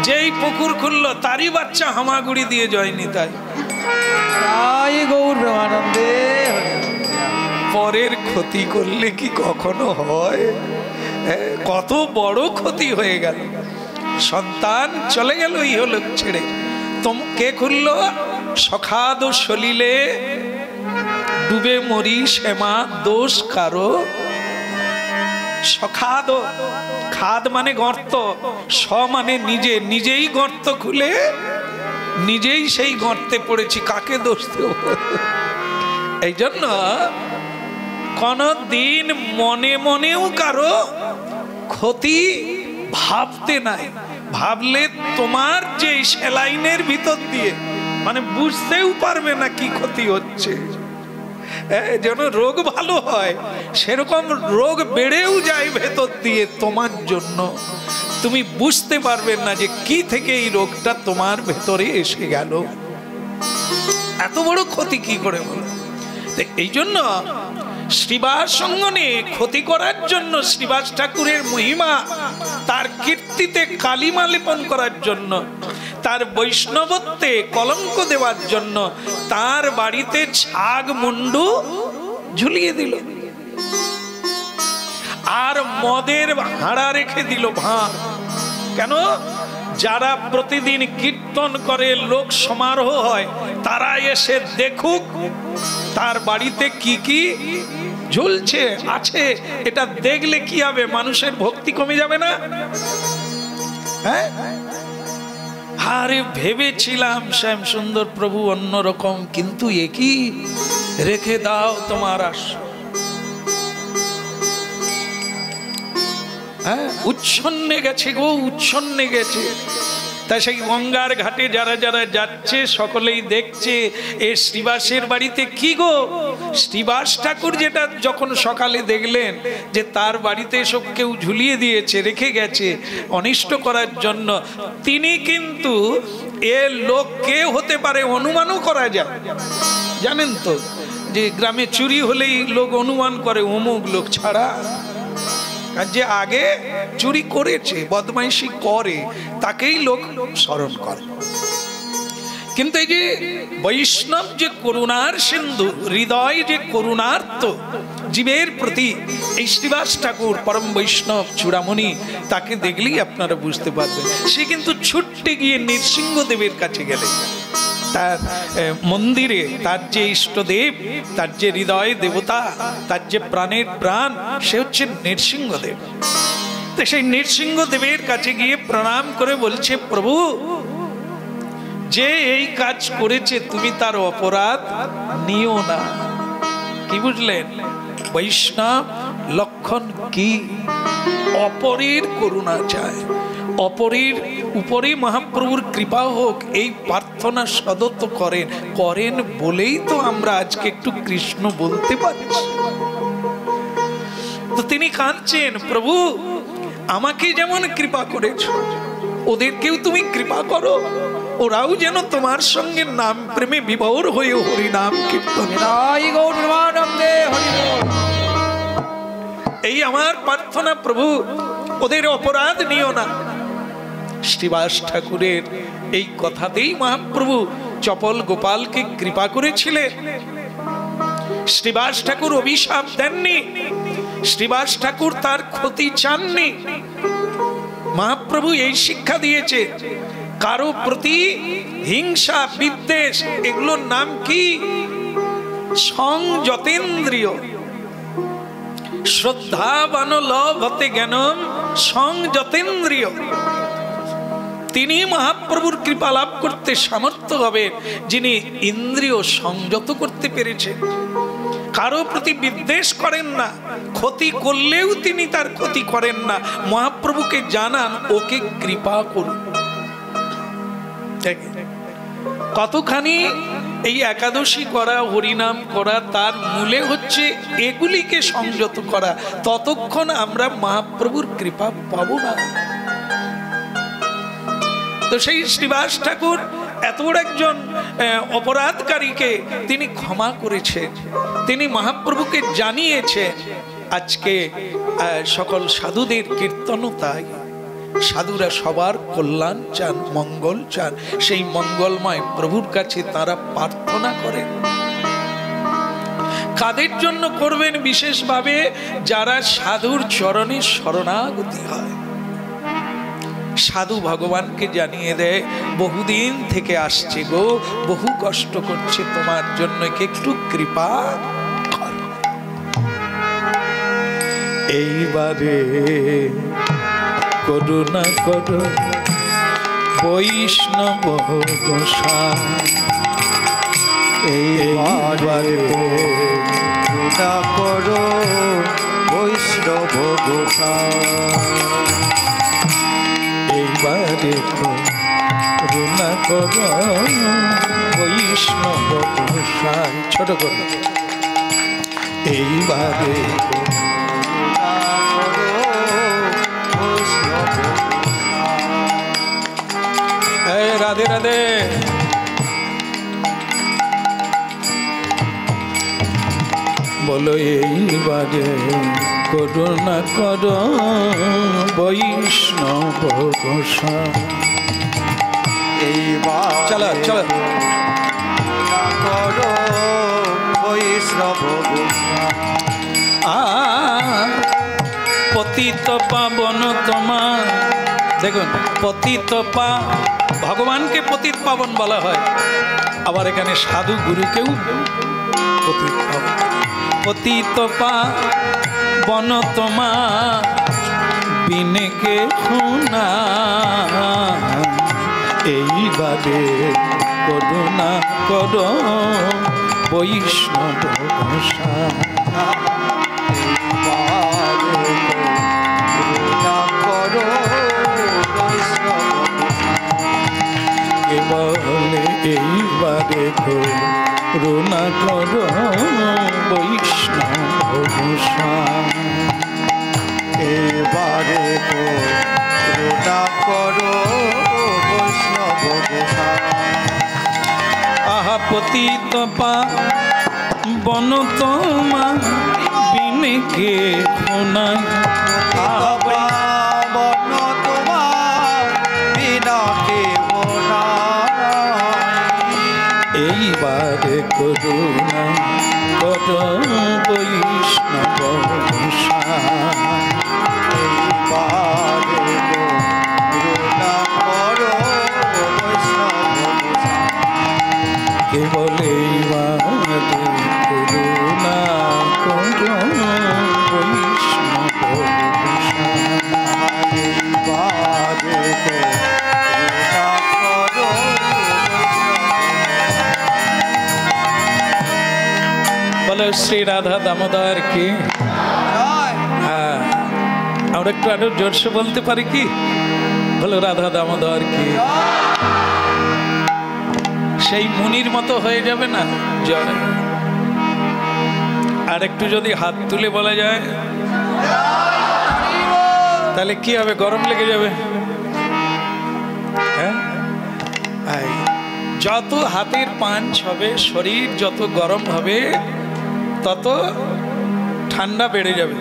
যেই পুকুর খুললো তারই বাচ্চা হামাগুড়ি দিয়ে জয়নি। তাই পরের ক্ষতি করলে কি কখনো হয়? কত বড় ক্ষতি হয়ে গেল। সন্তান চলে গেল ইহলোক ছেড়ে, কে খুললো? সখাদ সলিলে ডুবে মরি শ্যামা দোষ কারো। সখাদ, খাদ মানে গর্ত, স মানে নিজে, নিজেই গর্ত খুলে নিজেই সেই গর্তে পড়েছি, কাকে দোষ দেব? এই জন্য কোনদিন মনে মনেও কারো ক্ষতি ভাবতে নাই। ভাবলে তোমার যে সেলাইনের ভিতর দিয়ে মানে বুঝতেও পারবে না কি ক্ষতি হচ্ছে। যেন রোগ ভালো হয়, সেরকম রোগ বেড়েও যায় ভেতর দিয়ে তোমার জন্য। তুমি বুঝতে পারবে না যে কি থেকে এই রোগটা তোমার ভেতরে এসে গেল। এত বড় ক্ষতি কি করে বলো? এই জন্য শ্রীবাস সঙ্গনে ক্ষতি করার জন্য, শ্রীবাস ঠাকুরের মহিমা, তার কীর্তিতে কালিমা লেপন করার জন্য, তার বৈষ্ণবত্বে কলঙ্ক দেওয়ার জন্য তার বাড়িতে ছাগ মুন্ডু ঝুলিয়ে দিল, আর মদের হাঁড়া রেখে দিল ভাঁড়। কেন? যারা প্রতিদিন কীর্তন করে, লোক সমারোহ হয়, তারা এসে দেখুক তার বাড়িতে কি কি ঝুলছে আছে। এটা দেখলে কি হবে? মানুষের ভক্তি কমে যাবে না? হ্যাঁ, আরে ভেবেছিলাম শ্যাম সুন্দর প্রভু অন্যরকম, কিন্তু একই রেখে দাও তোমার আশ। হ্যাঁ, উচ্ছন্নে গেছে গো, উচ্ছন্নে গেছে। তাই সেই গঙ্গার ঘাটে যারা যারা যাচ্ছে সকলেই দেখছে এ শ্রীবাসের বাড়িতে কি গো। শ্রীবাস ঠাকুর যেটা যখন সকালে দেখলেন যে তার বাড়িতে সব কেউ ঝুলিয়ে দিয়েছে, রেখে গেছে অনিষ্ট করার জন্য, তিনি কিন্তু এ লোক কে হতে পারে অনুমানও করা যায়। জানেন তো যে গ্রামে চুরি হলেই লোক অনুমান করে অমুক লোক ছাড়া, আর যে আগে চুরি করেছে, বদমাইশি করে, তাকেই লোক স্মরণ করে। কিন্তু এই যে বৈষ্ণব যে করুণার সিন্ধু, হৃদয় যে করুণার্ত জীবের প্রতি, এই শ্রীবাস ঠাকুর পরম বৈষ্ণব চূড়ামণি, তাকে দেখলেই আপনারা বুঝতে পারবেন। সে কিন্তু ছুটতে গিয়ে নৃসিংহদেবের কাছে গেলেন, তার মন্দিরে, তার যে ইষ্টদেব, তার যে হৃদয় দেবতা, তার যে প্রাণের প্রাণ, সে হচ্ছে নৃসিংহদেব। তো সেই নৃসিংহদেবের কাছে গিয়ে প্রণাম করে বলছে, প্রভু যে এই কাজ করেছে তুমি তার অপরাধ নিও না। কি বুঝলেন? বৈষ্ণব লক্ষণ কি? অপরের করুণা চায়, অপরের উপরে মহাপ্রভুর কৃপা হোক, এই প্রার্থনা সদত করেন। করেন বলেই তো আমরা আজকে একটু কৃষ্ণ বলতে পারছি। তো তিনি কাঁদছেন, প্রভু আমাকে যেমন কৃপা করেছ, ওদেরকেও তুমি কৃপা করো, ওরাও যেন তোমার সঙ্গে নাম প্রেমে বিভোর হয়ে হরি নাম কীর্তন। এই আমার প্রার্থনা প্রভু, ওদের অপরাধ নিও না। শ্রীবাস ঠাকুরের এই কথাতেই মহাপ্রভু চপল গোপালকে কৃপা করেছিলেন। শ্রীবাস ঠাকুর অভিশাপ দেননি, শ্রীবাস ঠাকুর তার ক্ষতি চাননি। মহাপ্রভু এই শিক্ষা দিয়েছে, কারো প্রতি হিংসা বিদ্বেষ, এগুলোর নাম কি? সংযতেন্দ্রিয়। শ্রদ্ধাবান লভতে জ্ঞানম সংযতেন্দ্রিয়। তিনি মহাপ্রভুর কৃপা লাভ করতে সামর্থ্য হবেন যিনি ইন্দ্রিয় সংযত করতে পেরেছেন। কারো প্রতি বিদ্বেষ করেন না, ক্ষতি করলেও তিনি তার ক্ষতি করেন না। মহাপ্রভুকে জানান, ওকে কৃপা করুন। কতখানি এই একাদশী করা, হরিনাম করা, তার মূলে হচ্ছে এগুলিকে সংযত করা। ততক্ষণ আমরা মহাপ্রভুর কৃপা পাবো না। তো সেই শ্রীবাস ঠাকুর এত বড় একজন অপরাধকারীকে তিনি ক্ষমা করেছেন, তিনি মহাপ্রভুকে জানিয়েছেন। আজকে সকল সাধুদের কীর্তনও তাই। সাধুরা সবার কল্যাণ চান, মঙ্গল চান। সেই মঙ্গলময় প্রভুর কাছে তারা প্রার্থনা করেন। কাদের জন্য করবেন? বিশেষভাবে যারা সাধুর চরণে শরণাগতি হয়। সাধু ভগবানকে জানিয়ে দেয়, বহুদিন থেকে আসছে গো, বহু কষ্ট করছে, তোমার জন্য একটু কৃপা করো। এইবারে করুণা করো বৈষ্ণব গোসাই, এইবারে করুণা করো বৈষ্ণব গোসাই, এইবারে করুণা করো বৈষ্ণব গোসাই। ছোট করো, এইবারে রাধে রাধে। বলো এইবারে করুণা কর বৈষ্ণব গোসাই। এইবার চলো চলো, করুণা করো বৈষ্ণব গোসাই, পতিত পাবন তোমার। দেখুন, পতিত পা, ভগবানকে পতিত পাবন বলা হয়, আবার এখানে সাধু গুরুকেও পতিত পাবন। পতিত পাবন তোমার বিনেকে শোনা, এইবারে করুণা কর বৈষ্ণব গোসাই। বলে এইবারে করুণা কর বৈষ্ণব গোসাই, এবারে করুণা করো বৈষ্ণব গোসাই। আহা পতিত পাবন তোমার বিনেকে শোনা, পাবন তোমার বিনাকে এইবারে করুণা কর বৈষ্ণব গোসাই। এইবারে করুণা করো বৈষ্ণব গোসাই, কেবল এইবারে করুণা কর বৈষ্ণব গোসাই। এইবারে করুণা করো বলো শ্রী রাধা দামোদর কি। হ্যাঁ, আমরা একটু আরো জোরসে বলতে পারি কি? বলো রাধা দামোদর কি। সেই মুনির মতো হয়ে যাবে না জয়? আর একটু যদি হাত তুলে বলা যায় তাহলে কি হবে? গরম লেগে যাবে। হ্যাঁ, যত হাতের পাঞ্চ হবে, শরীর যত গরম হবে, তত ঠান্ডা বেড়ে যাবে।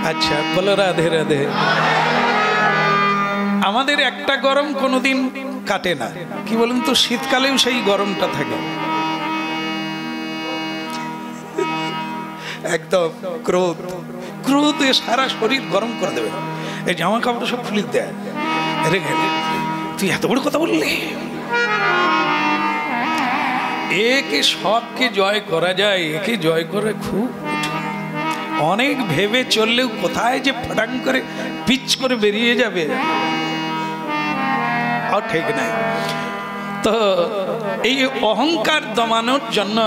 আচ্ছা, বলো রাধে রাধে। আমাদের একটা গরম কোনোদিন কাটে না, কি বলুন তো? শীতকালেও সেই গরমটা থাকে। একদম ক্রোধ, ক্রোধে সারা শরীর গরম করে দেবে। এই জামা কাপড় সব খুলে দেয়। রে তুই এত বড় কথা বললি। একে সবকে জয় করা যায়, একে জয় করা খুব অনেক ভেবে চললেও কোথায় যে ফটাং করে পিচ করে বেরিয়ে যাবে ঠিক নাই। তো এই অহংকার দমানোর জন্য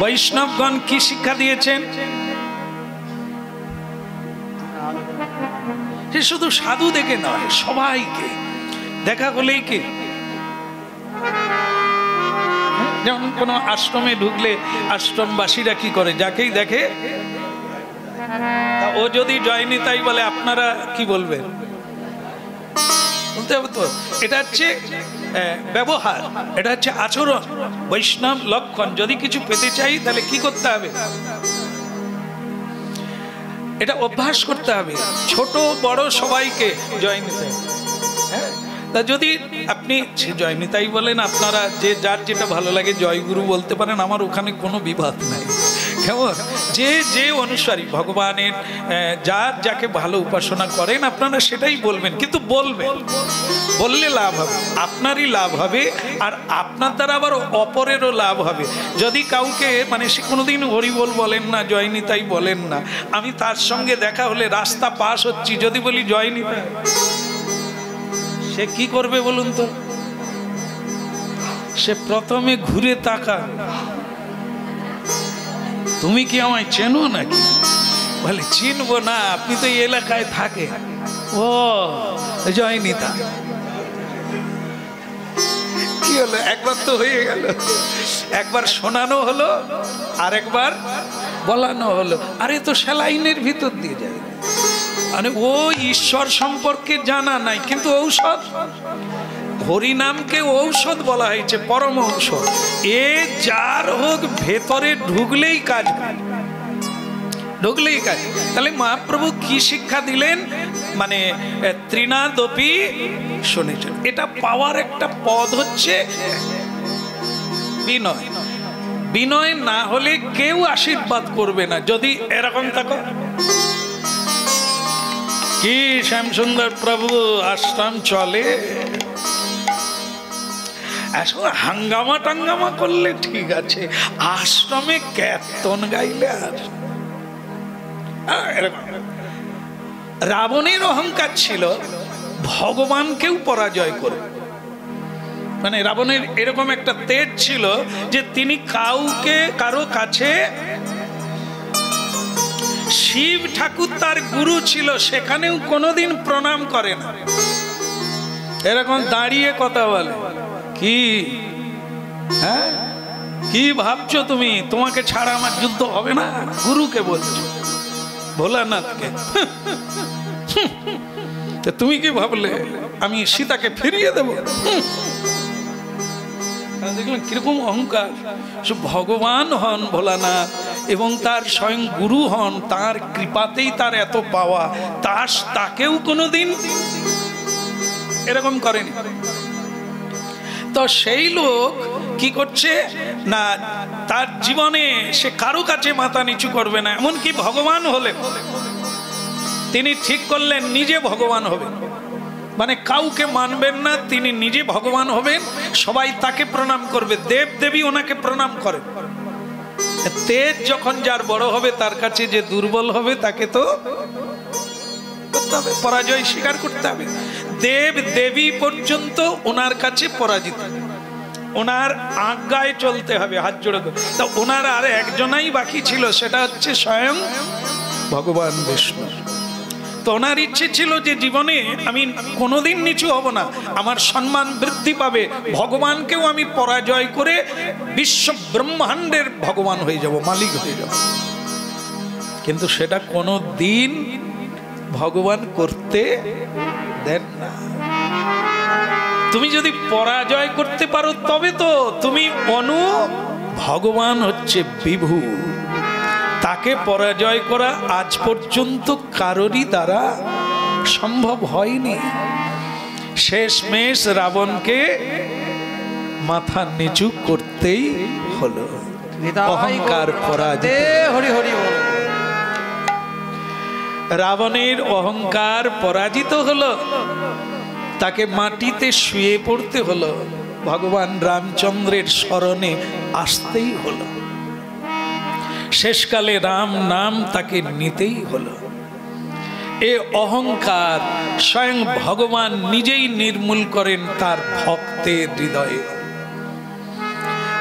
বৈষ্ণবগণ কি শিক্ষা দিয়েছেন? সে শুধু সাধু দেখে নয়, সবাইকে দেখা হলেই কি, যেমন কোনো আশ্রমে ঢুকলে আশ্রমবাসীরা কি করে, যাকেই দেখে ও যদি জয় নিতাই বলে আপনারা কি বলবেন, বলতে হবে তো। এটা হচ্ছে ব্যবহার, এটা হচ্ছে আচরণ, বৈষ্ণব লক্ষণ। যদি কিছু পেতে চাই তাহলে কি করতে হবে, এটা অভ্যাস করতে হবে, ছোট বড় সবাইকে জয় নিতে হবে। হ্যাঁ, তা যদি আপনি জয় নিতাই বলেন, আপনারা যে যার যেটা ভালো লাগে জয়গুরু বলতে পারেন, আমার ওখানে কোনো বিবাদ নাই। কেমন, যে যে অনুসারী ভগবানের, যার যাকে ভালো উপাসনা করেন আপনারা সেটাই বলবেন, কিন্তু বলবেন, বললে লাভ হবে, আপনারই লাভ হবে, আর আপনার দ্বারা আবার অপরেরও লাভ হবে। যদি কাউকে মানে সে কোনোদিন হরিবোল বলেন না, জয় নিতাই বলেন না, আমি তার সঙ্গে দেখা হলে রাস্তা পাস হচ্ছি, যদি বলি জয় নিতাই, সে কি করবে বলুন তো? সে প্রথমে ঘুরে তাকা, তুমি কি আমায় চেনো নাকি? বলে চিনবো না, আপনি তো এই এলাকায় থাকে। ও জয় নিতাই, কি হলো, একবার তো হয়ে গেল, একবার শোনানো হলো আর একবার বলানো হলো। আরে তো স্যালাইনের ভিতর দিয়ে যায়, মানে ও ঈশ্বর সম্পর্কে জানা নাই, কিন্তু ঔষধ, হরিনামকে ঔষধ বলা হয়েছে, পরম ঔষধ। এ যার হোক ভেতরে ঢুকলেই কাজ, ঢুকলেই কাজ। তাহলে মহাপ্রভু কি শিক্ষা দিলেন, মানে ত্রিনাদপি শুনেছেন। এটা পাওয়ার একটা পদ হচ্ছে বিনয়। বিনয় না হলে কেউ আশীর্বাদ করবে না। যদি এরকম থাকো, কি শ্যামসুন্দর প্রভু আশ্রম চলে, আসলে হাঙ্গামা টাঙ্গামা করলে ঠিক আছে, আশ্রমে কীর্তন গাইলে আর এরকম। রাবণের অহংকার ছিল ভগবানকেও পরাজয় করে, মানে রাবণের এরকম একটা তেজ ছিল যে তিনি কাউকে কারো কাছে, শিব ঠাকুর তার গুরু ছিল, সেখানেও কোনোদিন প্রণাম করে না, এরকম দাঁড়িয়ে কথা বলে। কি হ্যাঁ, কি ভাবছো তুমি, তোমাকে ছাড়া আমার যুদ্ধ হবে না? গুরুকে বলছো, ভোলানাথকে। তুমি কি ভাবলে আমি সীতাকে ফিরিয়ে দেব? দেখলেন কিরকম অহংকার। ভগবান হন ভোলানাথ এবং তার স্বয়ং গুরু হন, তার কৃপাতেই তার এত পাওয়া, তাকেও কোনোদিন এরকম করেনি। তো সেই লোক কি করছে না, তার জীবনে সে কারো কাছে মাথা নিচু করবে না। এমনকি ভগবান হলে তিনি ঠিক করলেন নিজে ভগবান হবেন, মানে কাউকে মানবেন না, তিনি নিজে ভগবান হবেন, সবাই তাকে প্রণাম করবে, দেব দেবী ওনাকে প্রণাম করে। তেজ যখন যার বড় হবে, তার কাছে যে দুর্বল হবে তাকে তো পরাজয় স্বীকার করতে হবে। দেব দেবী পর্যন্ত ওনার কাছে পরাজিত, ওনার আজ্ঞায় চলতে হবে, হাত জোড়ে। তো ওনার আর একজনাই বাকি ছিল, সেটা হচ্ছে স্বয়ং ভগবান বিষ্ণু। তো ওনার ইচ্ছে ছিল যে জীবনে আমি কোনোদিন নিচু হব না, আমার সম্মান বৃদ্ধি পাবে, ভগবানকেও আমি পরাজয় করে বিশ্ব ব্রহ্মাণ্ডের ভগবান হয়ে যাব, মালিক হয়ে যাব। কিন্তু সেটা কোনো দিন ভগবান করতে দেন না। তুমি যদি পরাজয় করতে পারো তবে তো তুমি অনু, ভগবান হচ্ছে বিভু, তাকে পরাজয় করা আজ পর্যন্ত কারোরই দ্বারা সম্ভব হয়নি। শেষমেশ রাবণকে মাথা নিচু করতেই হলো, অহংকার পরাজিত। হরি হরি বল। রাবণের অহংকার পরাজিত হলো, তাকে মাটিতে শুয়ে পড়তে হলো, ভগবান রামচন্দ্রের শরণে আসতেই হলো, শেষকালে রাম নাম তাকে নিতেই হলো। এ অহংকার স্বয়ং ভগবান নিজেই নির্মূল করেন তার ভক্তের হৃদয়ে।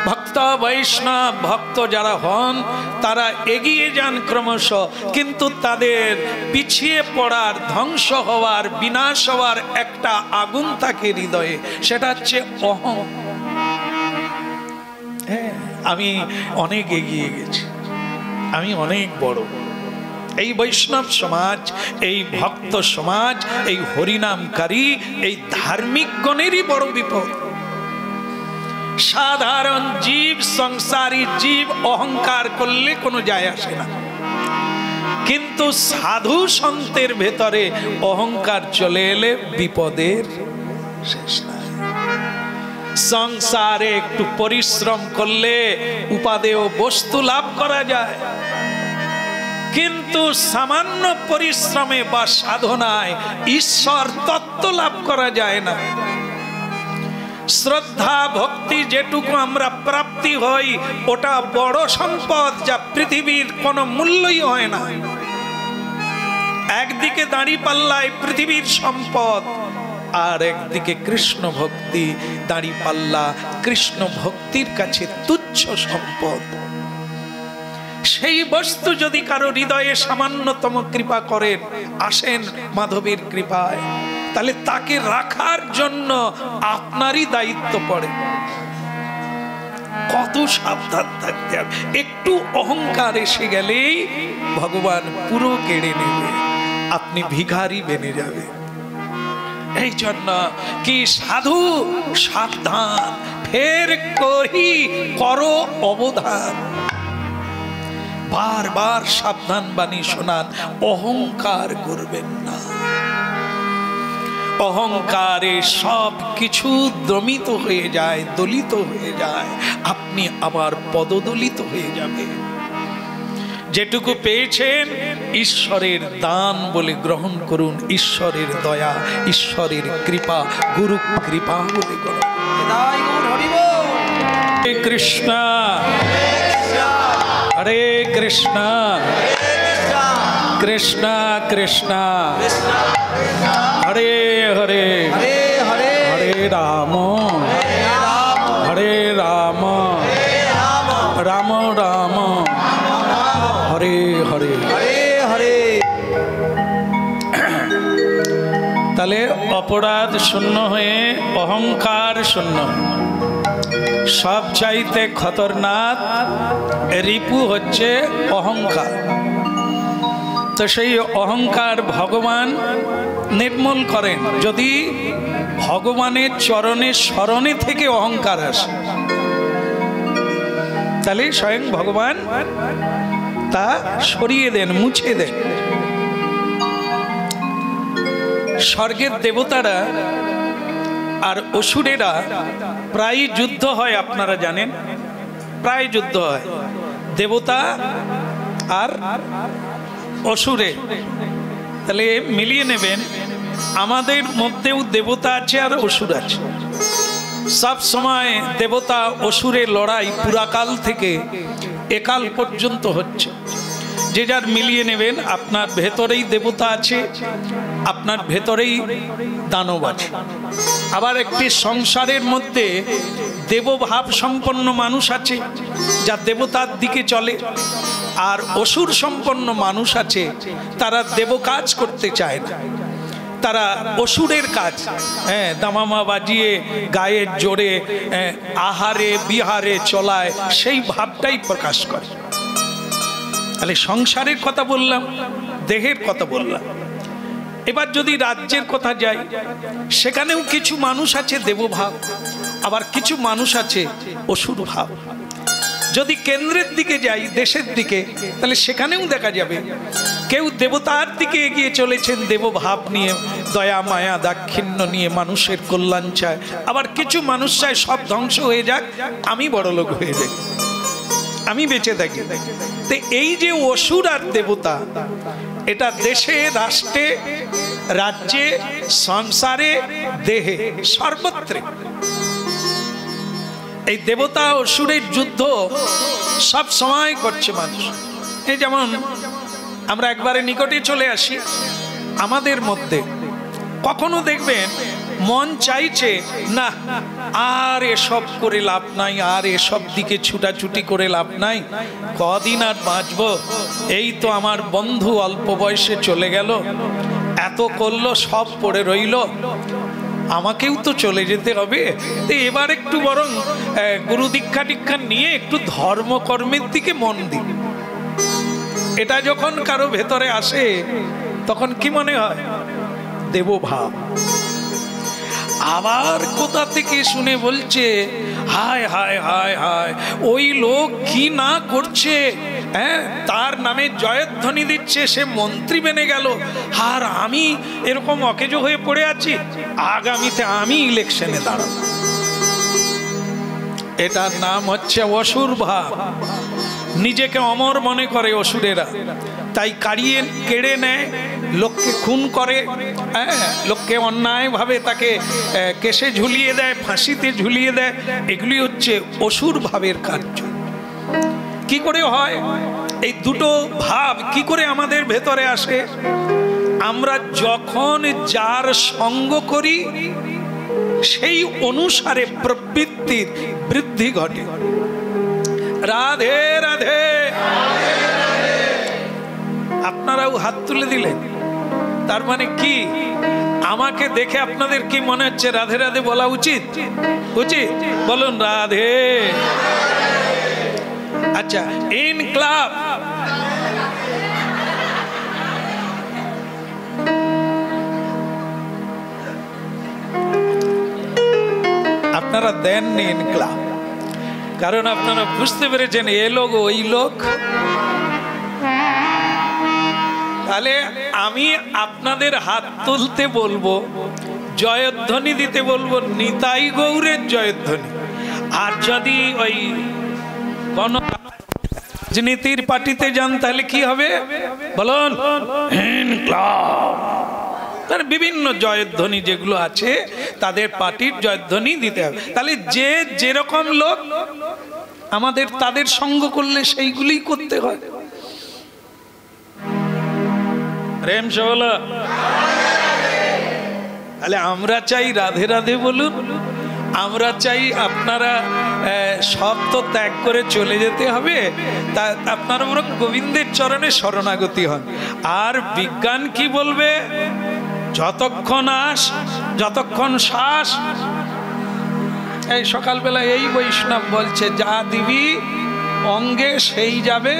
ভক্ত বৈষ্ণব ভক্ত যারা হন তারা এগিয়ে যান ক্রমশ, কিন্তু তাদের পিছিয়ে পড়ার, ধ্বংস হওয়ার, বিনাশ হওয়ার একটা আগুন থাকে হৃদয়ে, সেটা হচ্ছে অহং। হ্যাঁ, আমি অনেক এগিয়ে গেছি, আমি অনেক বড়। এই বৈষ্ণব সমাজ, এই ভক্ত সমাজ, এই হরিনামকারী, এই ধার্মিক গণেরই বড় বিপদ। সাধারণ জীব, সংসারী জীব অহংকার করলে কোনো যায় আসে না, কিন্তু সাধু সন্তের ভেতরে অহংকার চলে এলে বিপদের শেষ নাই। সংসারে একটু পরিশ্রম করলে উপাদেয় বস্তু লাভ করা যায়, কিন্তু সামান্য পরিশ্রমে বা সাধনায় ঈশ্বর তত্ত্ব লাভ করা যায় না। শ্রদ্ধা ভক্তি যেটুকু আমরা প্রাপ্তি হই ওটা বড় সম্পদ, যা পৃথিবীর কোনো মূল্যই হয় না। একদিকে দাঁড়িপাল্লায় পৃথিবীর সম্পদ, আর একদিকে কৃষ্ণ ভক্তি, দাঁড়িপাল্লা কৃষ্ণ ভক্তির কাছে তুচ্ছ সম্পদ। সেই বস্তু যদি কারো হৃদয়ে সামান্যতম কৃপা করেন, আসেন মাধবের কৃপায়, তাহলে তাকে রাখার জন্য আপনারই দায়িত্ব পড়ে। কত সাবধান থাকতে হবে, একটু অহংকার এসে গেলেই ভগবান পুরো কেড়ে নেবে, আপনি ভিখারি বেনে যাবে। এই জন্য কি সাধু সাবধান, ফের করি করো অবধান। বারবার সাবধান বাণী শোনান, অহংকার করবেন না। অহংকারে সব কিছু দমিত হয়ে যায়, দলিত হয়ে যায়, আপনি আবার পদদলিত হয়ে যাবে। যেটুকু পেয়েছেন ঈশ্বরের দান বলে গ্রহণ করুন, ঈশ্বরের দয়া, ঈশ্বরের কৃপা, গুরু কৃপা বলে গ্রহণ করুন। হরে কৃষ্ণ হরে কৃষ্ণ কৃষ্ণ কৃষ্ণ হরে হরে হরে রাম হরে রাম রাম রাম হরে হরে হরে। তাহলে অপরাধ শূন্য হয়ে অহংকার শূন্য। সব চাইতে খতরনাক রিপু হচ্ছে অহংকার। তো সেই অহংকার ভগবান নির্মূল করেন যদি ভগবানের চরণে স্মরণে থেকে অহংকার আসে, তাহলে স্বয়ং ভগবান তা সরিয়ে দেন, মুছে দেন। স্বর্গের দেবতারা আর অসুরেরা প্রায় যুদ্ধ হয়, আপনারা জানেন, প্রায় যুদ্ধ হয় দেবতা আর অসুরে। তাহলে মিলিয়ে নেবেন, আমাদের মধ্যেও দেবতা আছে আর অসুর আছে। সব সময় দেবতা অসুরের লড়াই পুরাকাল থেকে একাল পর্যন্ত হচ্ছে। যে যার মিলিয়ে নেবেন, আপনার ভেতরেই দেবতা আছে, আপনার ভেতরেই দানব আছে। আবার একটি সংসারের মধ্যে দেবভাব সম্পন্ন মানুষ আছে যা দেবতার দিকে চলে, আর অসুর সম্পন্ন মানুষ আছে তারা দেব কাজ করতে চায় না, তারা অসুরের কাজ, হ্যাঁ, দামামা বাজিয়ে গায়ের জোরে আহারে বিহারে চলায়, সেই ভাবটাই প্রকাশ করে। তাহলে সংসারের কথা বললাম, দেহের কথা বললাম। এবার যদি রাজ্যের কথা যাই, সেখানেও কিছু মানুষ আছে দেবভাব, আবার কিছু মানুষ আছে অসুর ভাব। যদি কেন্দ্রের দিকে যাই, দেশের দিকে, তাহলে সেখানেও দেখা যাবে কেউ দেবতার দিকে এগিয়ে চলেছেন দেবভাব নিয়ে, দয়া মায়া দাক্ষিণ্য নিয়ে মানুষের কল্যাণ চায়। আবার কিছু মানুষ চায় সব ধ্বংস হয়ে যাক, আমি বড়লোক হয়ে যাই, আমি বেঁচে থাকি। তো এই যে অসুর আর দেবতা, এটা দেশে, রাষ্ট্রে, রাজ্যে, সংসারে, দেহে, সর্বত্রে এই দেবতা অসুরের যুদ্ধ সব সময় করছে মানুষ। এই যেমন আমরা একবারে নিকটে চলে আসি, আমাদের মধ্যে কখনো দেখবেন মন চাইছে না আর এসব করে লাভ নাই, আর এসব দিকে ছুটাছুটি করে লাভ নাই, কদিন আর বাঁচবো, এই তো আমার বন্ধু অল্প বয়সে চলে গেল, এত করলো সব পড়ে রইল, আমাকেও তো চলে যেতে হবে, তো এবার একটু বরং গুরু দীক্ষা টিক্ষা নিয়ে একটু ধর্মকর্মের দিকে মন দিই। এটা যখন কারো ভেতরে আসে তখন কি মনে হয়? দেবভাব। আবার কোথা থেকে শুনে বলছে, হায় হায় হায় হায়, ওই লোক কি না করছে, হ্যাঁ, তার নামে জয়ধ্বনি দিচ্ছে, সে মন্ত্রী বেনে গেল, আর আমি এরকম অকেজো হয়ে পড়ে আছি, আগামীতে আমি ইলেকশনে দাঁড়াবো। এটার নাম হচ্ছে অসুর ভাব। নিজেকে অমর মনে করে অসুরেরা, তাই কাড়িয়ে কেড়ে নেয়, লোককে খুন করে, লোককে অন্যায়ভাবে তাকে কেশে ঝুলিয়ে দেয়, ফাঁসিতে ঝুলিয়ে দেয়। এগুলি হচ্ছে অসুর ভাবের কার্য। কি করে হয়? এই দুটো ভাব কি করে আমাদের ভেতরে আসে? আমরা যখন যার সঙ্গ করি সেই অনুসারে প্রবৃত্তির বৃদ্ধি ঘটে। রাধে রাধে। আপনারাও হাত তুলে দিলেন, তার মানে কি? আমাকে দেখে আপনাদের কি মনে হচ্ছে রাধে রাধে বলা উচিত? উচিত? বলুন রাধে। আচ্ছা, ইন ক্লাব। আপনারা দেননি ইন ক্লাব, কারণ আপনারা বুঝতে পেরেছেন এ লোক ওই লোক। তাহলে আমি আপনাদের হাত তুলতে বলবো, জয়ধ্বনি দিতে বলবো নিতাই গৌরের জয়ধ্বনি। আর যদি ওই কোন রাজনীতির পার্টিতে যান তাহলে কি হবে বলুন? বিভিন্ন জয়ধ্বনি যেগুলো আছে তাদের পার্টির জয়ধ্বনি দিতে হবে। তাহলে যে যেরকম লোক আমাদের তাদের সঙ্গ করলে সেইগুলি করতে হয়। প্রেম সে বলো। তাহলে আমরা চাই রাধে রাধে বলুন, আমরা চাই আপনারা সব তো ত্যাগ করে চলে যেতে হবে, তা আপনারা বরং গোবিন্দের চরণে শরণাগতি হন। আর বিজ্ঞান কি বলবে? যতক্ষণ শ্বাস। এই সকালবেলা এই বৈষ্ণব বলছে, যা দিবি অঙ্গে সেই যাবে।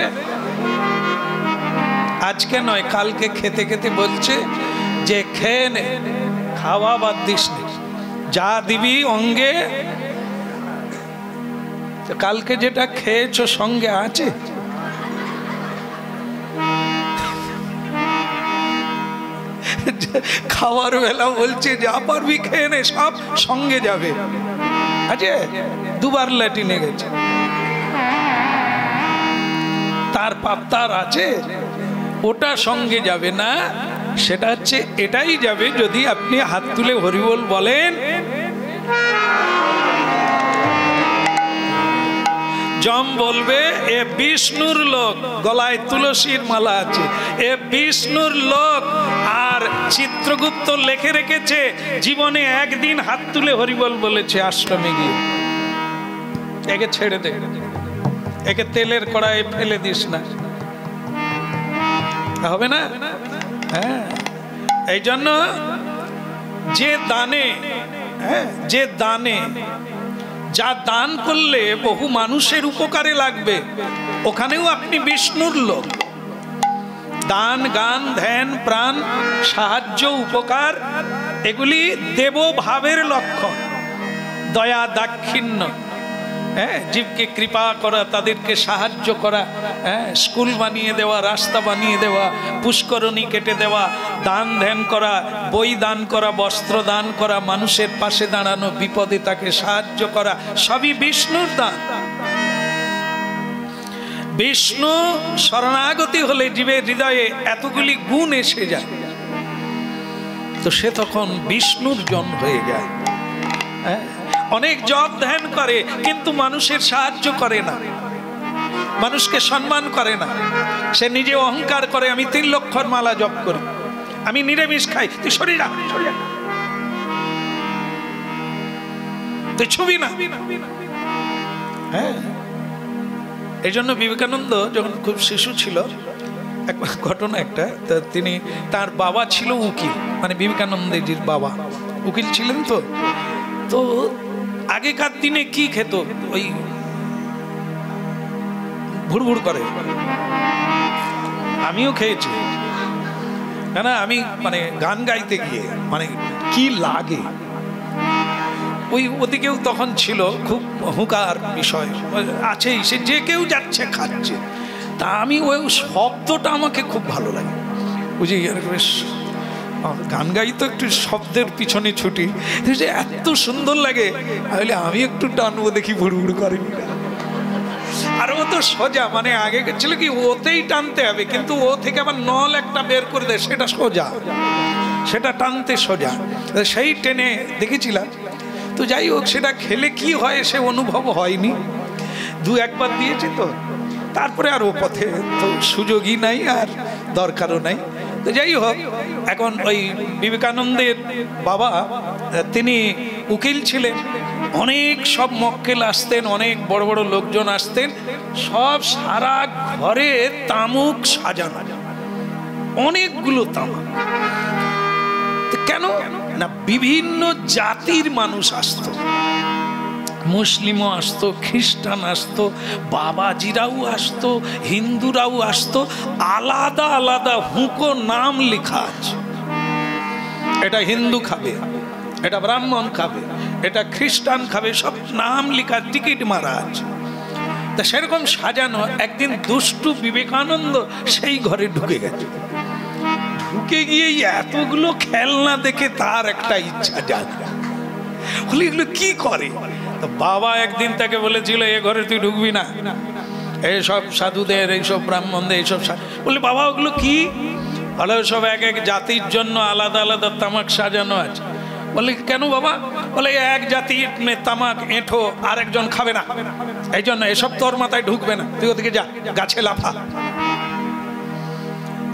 আজকে নয়, কালকে খেতে খেতে বলছে যে খেয়ে নে, খাওয়া বাদ দিস নে, যা দিবি অঙ্গে। কালকে যেটা খেয়েছো সঙ্গে আছে? খাওয়ার বেলা বলছে যা পারবি খেয়ে নে, সব সঙ্গে যাবে। আচ্ছা, দুবার ল্যাটিনে গেছে, তার পাপ তার আছে, ওটা সঙ্গে যাবে না। সেটা হচ্ছে এটাই যাবে যদি আপনি হাত তুলে হরিবোল বলেন। জম বলবে এ বিষ্ণুর লোক, গলায় তুলসীর মালা আছে, এ বিষ্ণুর লোক। আর চিত্রগুপ্ত লিখে রেখেছে জীবনে একদিন হাত তুলে হরিবোল বলেছে আশ্রমে গিয়ে। একে ছেড়ে দে, একে তেলের কড়াইয়ে ফেলে দিস না, হবে না? হ্যাঁ, এই জন্য যে দানে, যে দানে, যা দান করলে বহু মানুষের উপকারে লাগবে, ওখানেও আপনি বিষ্ণুর লোক। দান, গান, ধ্যান, প্রাণ, সাহায্য, উপকার, এগুলি দেবভাবের লক্ষণ। দয়া, দাক্ষিণ্য, জীবকে কৃপা করা, তাদেরকে সাহায্য করা, স্কুল বানিয়ে দেওয়া, রাস্তা বানিয়ে দেওয়া, পুষ্করণী কেটে দেওয়া, দান ধ্যান করা, বই দান করা, বস্ত্র দান করা, মানুষের পাশে দাঁড়ানো, বিপদে তাকে সাহায্য করা, সবই বিষ্ণুর দান। বিষ্ণু শরণাগতি হলে জীবের হৃদয়ে এতগুলি গুণ এসে যায়, তো সে তখন বিষ্ণুর জন হয়ে যায়। অনেক জপ ধ্যান করে কিন্তু মানুষের সাহায্য করে না, মানুষকে সম্মান করে না। সে নিজে অহংকার করে, আমি 3 লক্ষর মালা জপ করি, আমি নিরামিষ খাই, তুই সরে যা। তুই ছবি না। হ্যাঁ, এই জন্য বিবেকানন্দ যখন খুব শিশু ছিল, এক ঘটনা একটা, তিনি, তার বাবা ছিল উকিল, মানে বিবেকানন্দজির বাবা উকিল ছিলেন। তো আগেকার দিনে কি খেত, ওই ভুড়ভুড় করে, আমিও খেয়েছি। না আমি মানে গান গাইতে গিয়ে মানে কি লাগে, ওই ওদিকেও তখন ছিল খুব হুঁকার বিষয় আছেই, সে যে কেউ যাচ্ছে খাচ্ছে, তা আমি ওই শব্দটা আমাকে খুব ভালো লাগে, বুঝি বেশ গান গাই তো একটু শব্দের পিছনে ছুটি, এত সুন্দর লাগে, তাহলে আমি একটু টানবো দেখি ভুড়ভুড় করেনি। আর ও তো সোজা, মানে আগে ছিল কি ওতেই টানতে হবে, কিন্তু ও থেকে আবার নল একটা বের করে দেয়, সেটা সোজা, সেটা টানতে সোজা, সেই টেনে দেখেছিলাম। তো যাই হোক, সেটা খেলে কি হয় সে অনুভব হয়নি, দু একবার দিয়েছি তো, তারপরে আর ও পথে তো সুযোগই নাই আর দরকারও নাই। তো যাই হোক, এখন ওই বিবেকানন্দের বাবা তিনি উকিল ছিলেন, অনেক সব মক্কেল আসতেন, অনেক বড় বড় লোকজন আসতেন, সব সারা ঘরে তামুক সাজানো, অনেকগুলো তামাক। কেন না, বিভিন্ন জাতির মানুষ আসতো, মুসলিমও আসতো, খ্রিস্টান আসতো, বাবাজিরাও আসতো, হিন্দুরাও আসতো, আলাদা আলাদা হুঁকো নাম লেখা আছে, এটা হিন্দু খাবে, এটা ব্রাহ্মণ খাবে, এটা খ্রিস্টান খাবে, সব নাম লেখা, টিকিট মারা আছে। তা সেরকম সাজানো। একদিন দুষ্টু বিবেকানন্দ সেই ঘরে ঢুকে গেছে, ঢুকে গিয়ে এতগুলো খেলনা দেখে তার একটা ইচ্ছা জাগে, বলে এগুলো কি করে। তো বাবা একদিন তাকে বলেছিল, এ ঘরে তুই ঢুকবি না, এইসব সাধুদের, এইসব ব্রাহ্মণদের, এইসব। বলে বাবা ওগুলো কি? বলে সব এক এক জাতির জন্য আলাদা আলাদা তামাক সাজানো আছে। বলে কেন বাবা? বলে এক জাতির তামাক এঁঠো আরেকজন খাবে না, এই জন্য এসব তোর মাথায় ঢুকবে না, তুই ওদিকে যা, গাছে লাফা।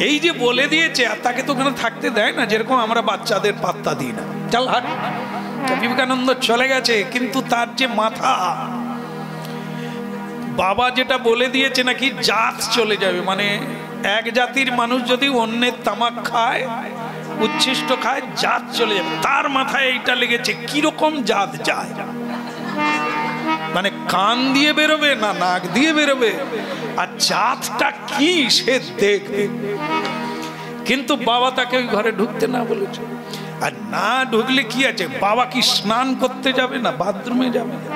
এই যে বলে দিয়েছে, আর তাকে তো ওখানে থাকতে দেয় না, যেরকম আমরা বাচ্চাদের পাত্তা দিই না, চল হাট। বিবেকানন্দ চলে গেছে, কিন্তু তার যে মাথা, বাবা যেটা বলে দিয়েছে নাকি জাত চলে যাবে, মানে এক জাতির মানুষ যদি অন্যের তামাক খায়, উচ্ছিষ্ট খায়, জাত চলে যাবে। তার মাথায় এইটা লেগেছে, কিরকম জাত যায়, মানে কান দিয়ে বেরোবে না নাক দিয়ে বেরোবে, আর জাতটা কি সে দেখবে। কিন্তু বাবা তাকে ওই ঘরে ঢুকতে না বলেছে। আর না ঢুকলে কি আছে, বাবা কি স্নান করতে যাবে না, বাথরুমে যাবে না,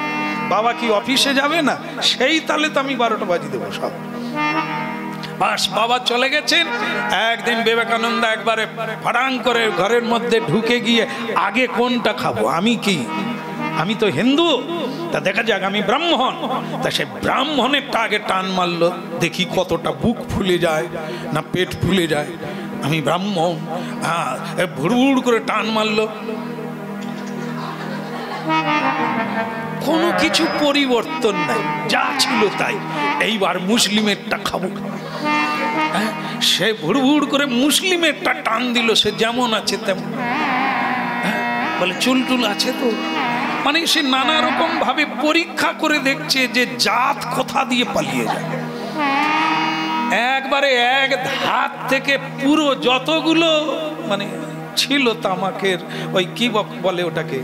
বাবা কি অফিসে যাবে না, সেই তালে তো আমি 12টা বাজিয়ে দেবো সব। বাস, বাবা চলে গেছেন। একদিন বিবেকানন্দ একবারে ফাড়াং করে ঘরের মধ্যে ঢুকে গিয়ে, আগে কোনটা খাবো, আমি কি, আমি তো হিন্দু, তা দেখা যাক আমি ব্রাহ্মণ। তা সে ব্রাহ্মণেরটা আগে টান মারলো, দেখি কতটা বুক ফুলে যায় না পেট ফুলে যায়, আমি ব্রাহ্মণ। হ্যাঁ, ভুড়ভুড় করে টান মারলো, কোনো কিছু পরিবর্তন নাই, যা ছিল তাই। এইবার মুসলিমেরটা খাবো, সে ভুড়ভুড় করে মুসলিমেরটা টান দিল, সে যেমন আছে তেমন। বলে চুল টুল আছে তো, মানে সে নানা রকম ভাবে পরীক্ষা করে দেখছে যে জাত কোথা দিয়ে পালিয়ে যায়। একবারে এক ধাত থেকে পুরো যতগুলো মানে ছিল তামাকের ওই কি বলে ওটাকে,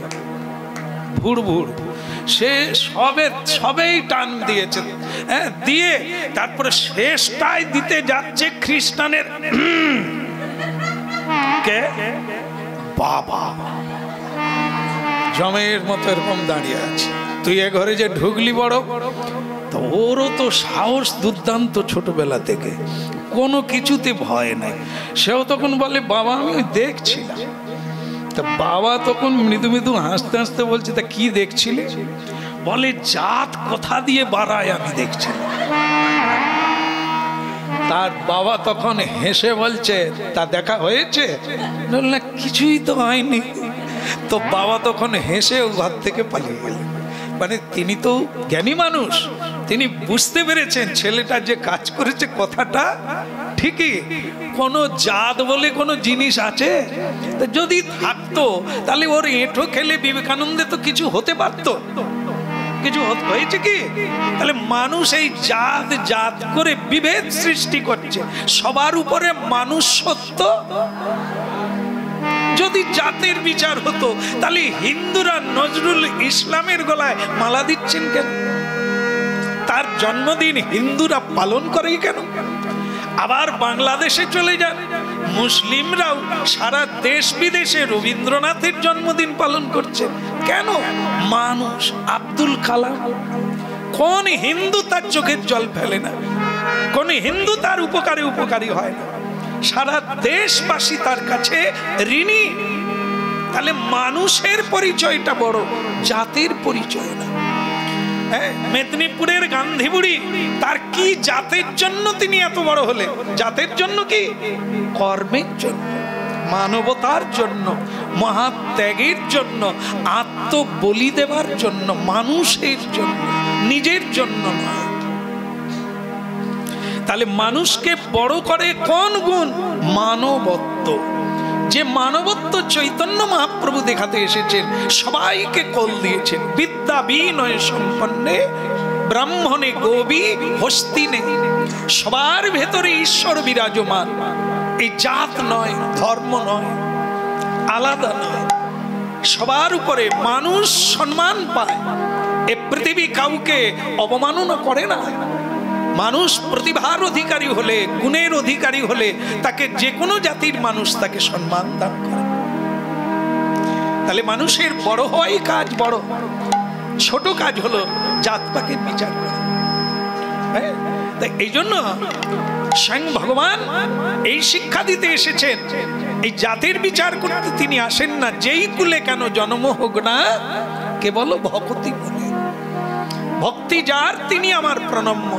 ভুড়ভুড়, সে সবেই টান দিয়েছে। হ্যাঁ, দিয়ে তারপরে শেষটাই দিতে যাচ্ছে খ্রিস্টানের কে বাবা, জমের মতো এরকম দাঁড়িয়ে আছে। তুই এ ঘরে যে ঢুকলি বড়, তো ওরও তো সাহস দুর্দান্ত, ছোটবেলা থেকে কোনো কিছুতে ভয় নাই। সেও তখন বলে বাবা আমি দেখছিলাম। তা বাবা তখন মৃদু মৃদু হাসতে হাসতে বলছে, তা কি দেখছিলে? বলে জাত কোথা দিয়ে বাড়ায় আমি দেখছিলাম। তার বাবা তখন হেসে বলছে, তা দেখা হয়েছে? না, কিছুই তো হয়নি। তো বাবা তখন হেসে ঘর থেকে পালিয়ে গেলেন। মানে তিনি তো জ্ঞানী মানুষ, তিনি বুঝতে পেরেছেন ছেলেটা যে কাজ করেছে কথাটা ঠিকই, কোনো জাত বলে কোনো জিনিস আছে? যদি থাকতো তাহলে ওর এঁঠো খেলে বিবেকানন্দে তো কিছু হতে পারতো, কিছু হয়েছে কি? তাহলে মানুষ এই জাত জাত করে বিভেদ সৃষ্টি করছে, সবার উপরে মানুষ সত্য। যদি জাতের বিচার হতো তাহলে হিন্দুরা নজরুল ইসলামের গলায় মালা দিচ্ছেন কেন? তার জন্মদিন হিন্দুরা পালন করে কেন? আবার বাংলাদেশে চলে যান, মুসলিমরাও সারা দেশ বিদেশে রবীন্দ্রনাথের জন্মদিন পালন করছে কেন? মানুষ। আব্দুল কালাম, কোন হিন্দু তার চোখের জল ফেলে না? কোন হিন্দু তার উপকারী হয় না? সারা দেশবাসী তার কাছে ঋণী। তাহলে মানুষের পরিচয়টা বড়, জাতের পরিচয় না। মেদিনীপুরের গান্ধী বুড়ি, তার কি জাতের জন্য তিনি এত বড় হলেন? জাতের জন্য কি? কর্মের জন্য, মানবতার জন্য, মহাত্যাগের জন্য, আত্মবলি দেবার জন্য, মানুষের জন্য, নিজের জন্য নয়। তাহলে মানুষকে বড় করে কোন গুণ? মানবত্ব। যে মানবত্ব চৈতন্য মহাপ্রভু দেখাতে এসেছেন, সবাইকে কোল দিয়েছেন। বিদ্যা বিনয় সম্পন্নে ব্রাহ্মণে গোবী হস্তিনে, সবার ভেতরে ঈশ্বর বিরাজমান। এই জাত নয়, ধর্ম নয়, আলাদা নয়, সবার উপরে মানুষ সম্মান পায়। এ পৃথিবী কাউকে অবমাননা করে না। মানুষ প্রতিভার অধিকারী হলে, গুণের অধিকারী হলে তাকে যে কোনো জাতির মানুষ তাকে সম্মান দান করে। তাহলে মানুষের বড় হওয়াই কাজ বড়, ছোট কাজ হলো জাত পাকের বিচার করা। তাই এই জন্য স্বয়ং ভগবান এই শিক্ষা দিতে এসেছেন। এই জাতির বিচার করতে তিনি আসেন না। যেই কুলে কেন জন্ম হোক না, কেবল ভক্তি বলে। ভক্তি যার তিনি আমার প্রণম্য।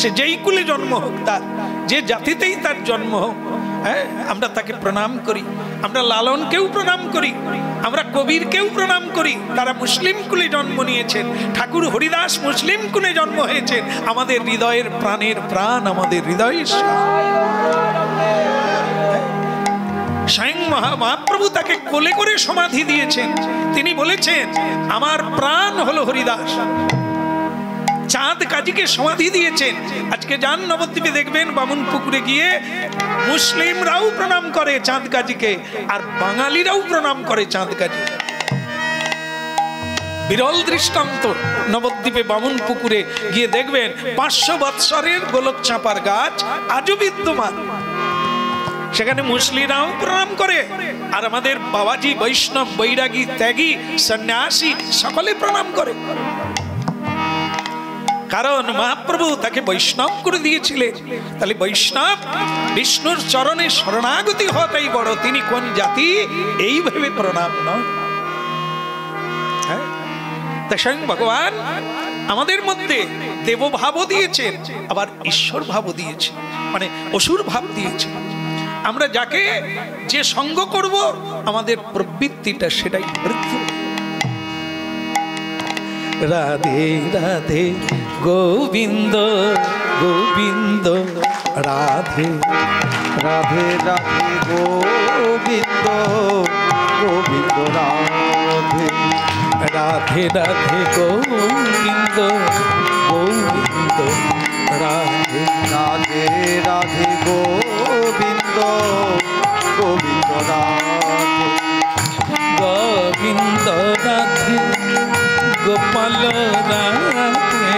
সে যেই কুলে জন্ম হোক, তার যে জাতিতেই তার জন্ম হোক, আমরা তাকে প্রণাম করি। আমরা লালনকেও প্রণাম করি, আমরা কবিরকেও প্রণাম করি। তারা মুসলিম কুলে জন্ম নিয়েছেন। ঠাকুর হরিদাস মুসলিম কুলে জন্ম হয়েছেন। আমাদের হৃদয়ের প্রাণের প্রাণ, আমাদের হৃদয়ের স্বয়ং মহাপ্রভু তাকে কোলে করে সমাধি দিয়েছেন। তিনি বলেছেন আমার প্রাণ হলো হরিদাস। চাঁদ কাজীকে সমাধি দিয়েছেন। আজকে যান নবদ্বীপে, দেখবেন বামুন পুকুরে গিয়ে মুসলিমরাও প্রণাম করে চাঁদ কাজীকে, আর বাঙালিরাও প্রণাম করে চাঁদ কাজী। বিরল দৃষ্টান্ত। নবদ্বীপে বামুন পুকুরে গিয়ে দেখবেন 500 বৎসরের গোলক চাঁপার গাছ আজও বিদ্যমান। সেখানে মুসলিমরাও প্রণাম করে, আর আমাদের বাবাজি বৈষ্ণব, বৈরাগী, ত্যাগী, সন্ন্যাসী সকলে প্রণাম করে। কারণ মহাপ্রভু তাকে বৈষ্ণব করে দিয়েছিলেন। তাহলে বৈষ্ণব বিষ্ণুর চরণে শরণাগতি হওয়াটাই বড়। তিনি কোন জাতি এইভাবে প্রণাম নয়। তাই স্বয়ং ভগবান আমাদের মধ্যে দেবভাবও দিয়েছেন, আবার ঈশ্বর ভাবও দিয়েছেন, মানে অসুর ভাব দিয়েছেন। আমরা যাকে যে সঙ্গ করব, আমাদের প্রবৃত্তিটা সেটাই বৃদ্ধি। রাধে রাধে গোবিন্দ গোবিন্দ, রাধে রাধে রাধে গোবিন্দ গোবিন্দ, রাধে রাধে রাধে গোবিন্দ গোবিন্দ, রাধে রাধে রাধে গোবিন্দ গোবিন্দ, রাধে গোবিন্দ রাধে গোপাল রাধে,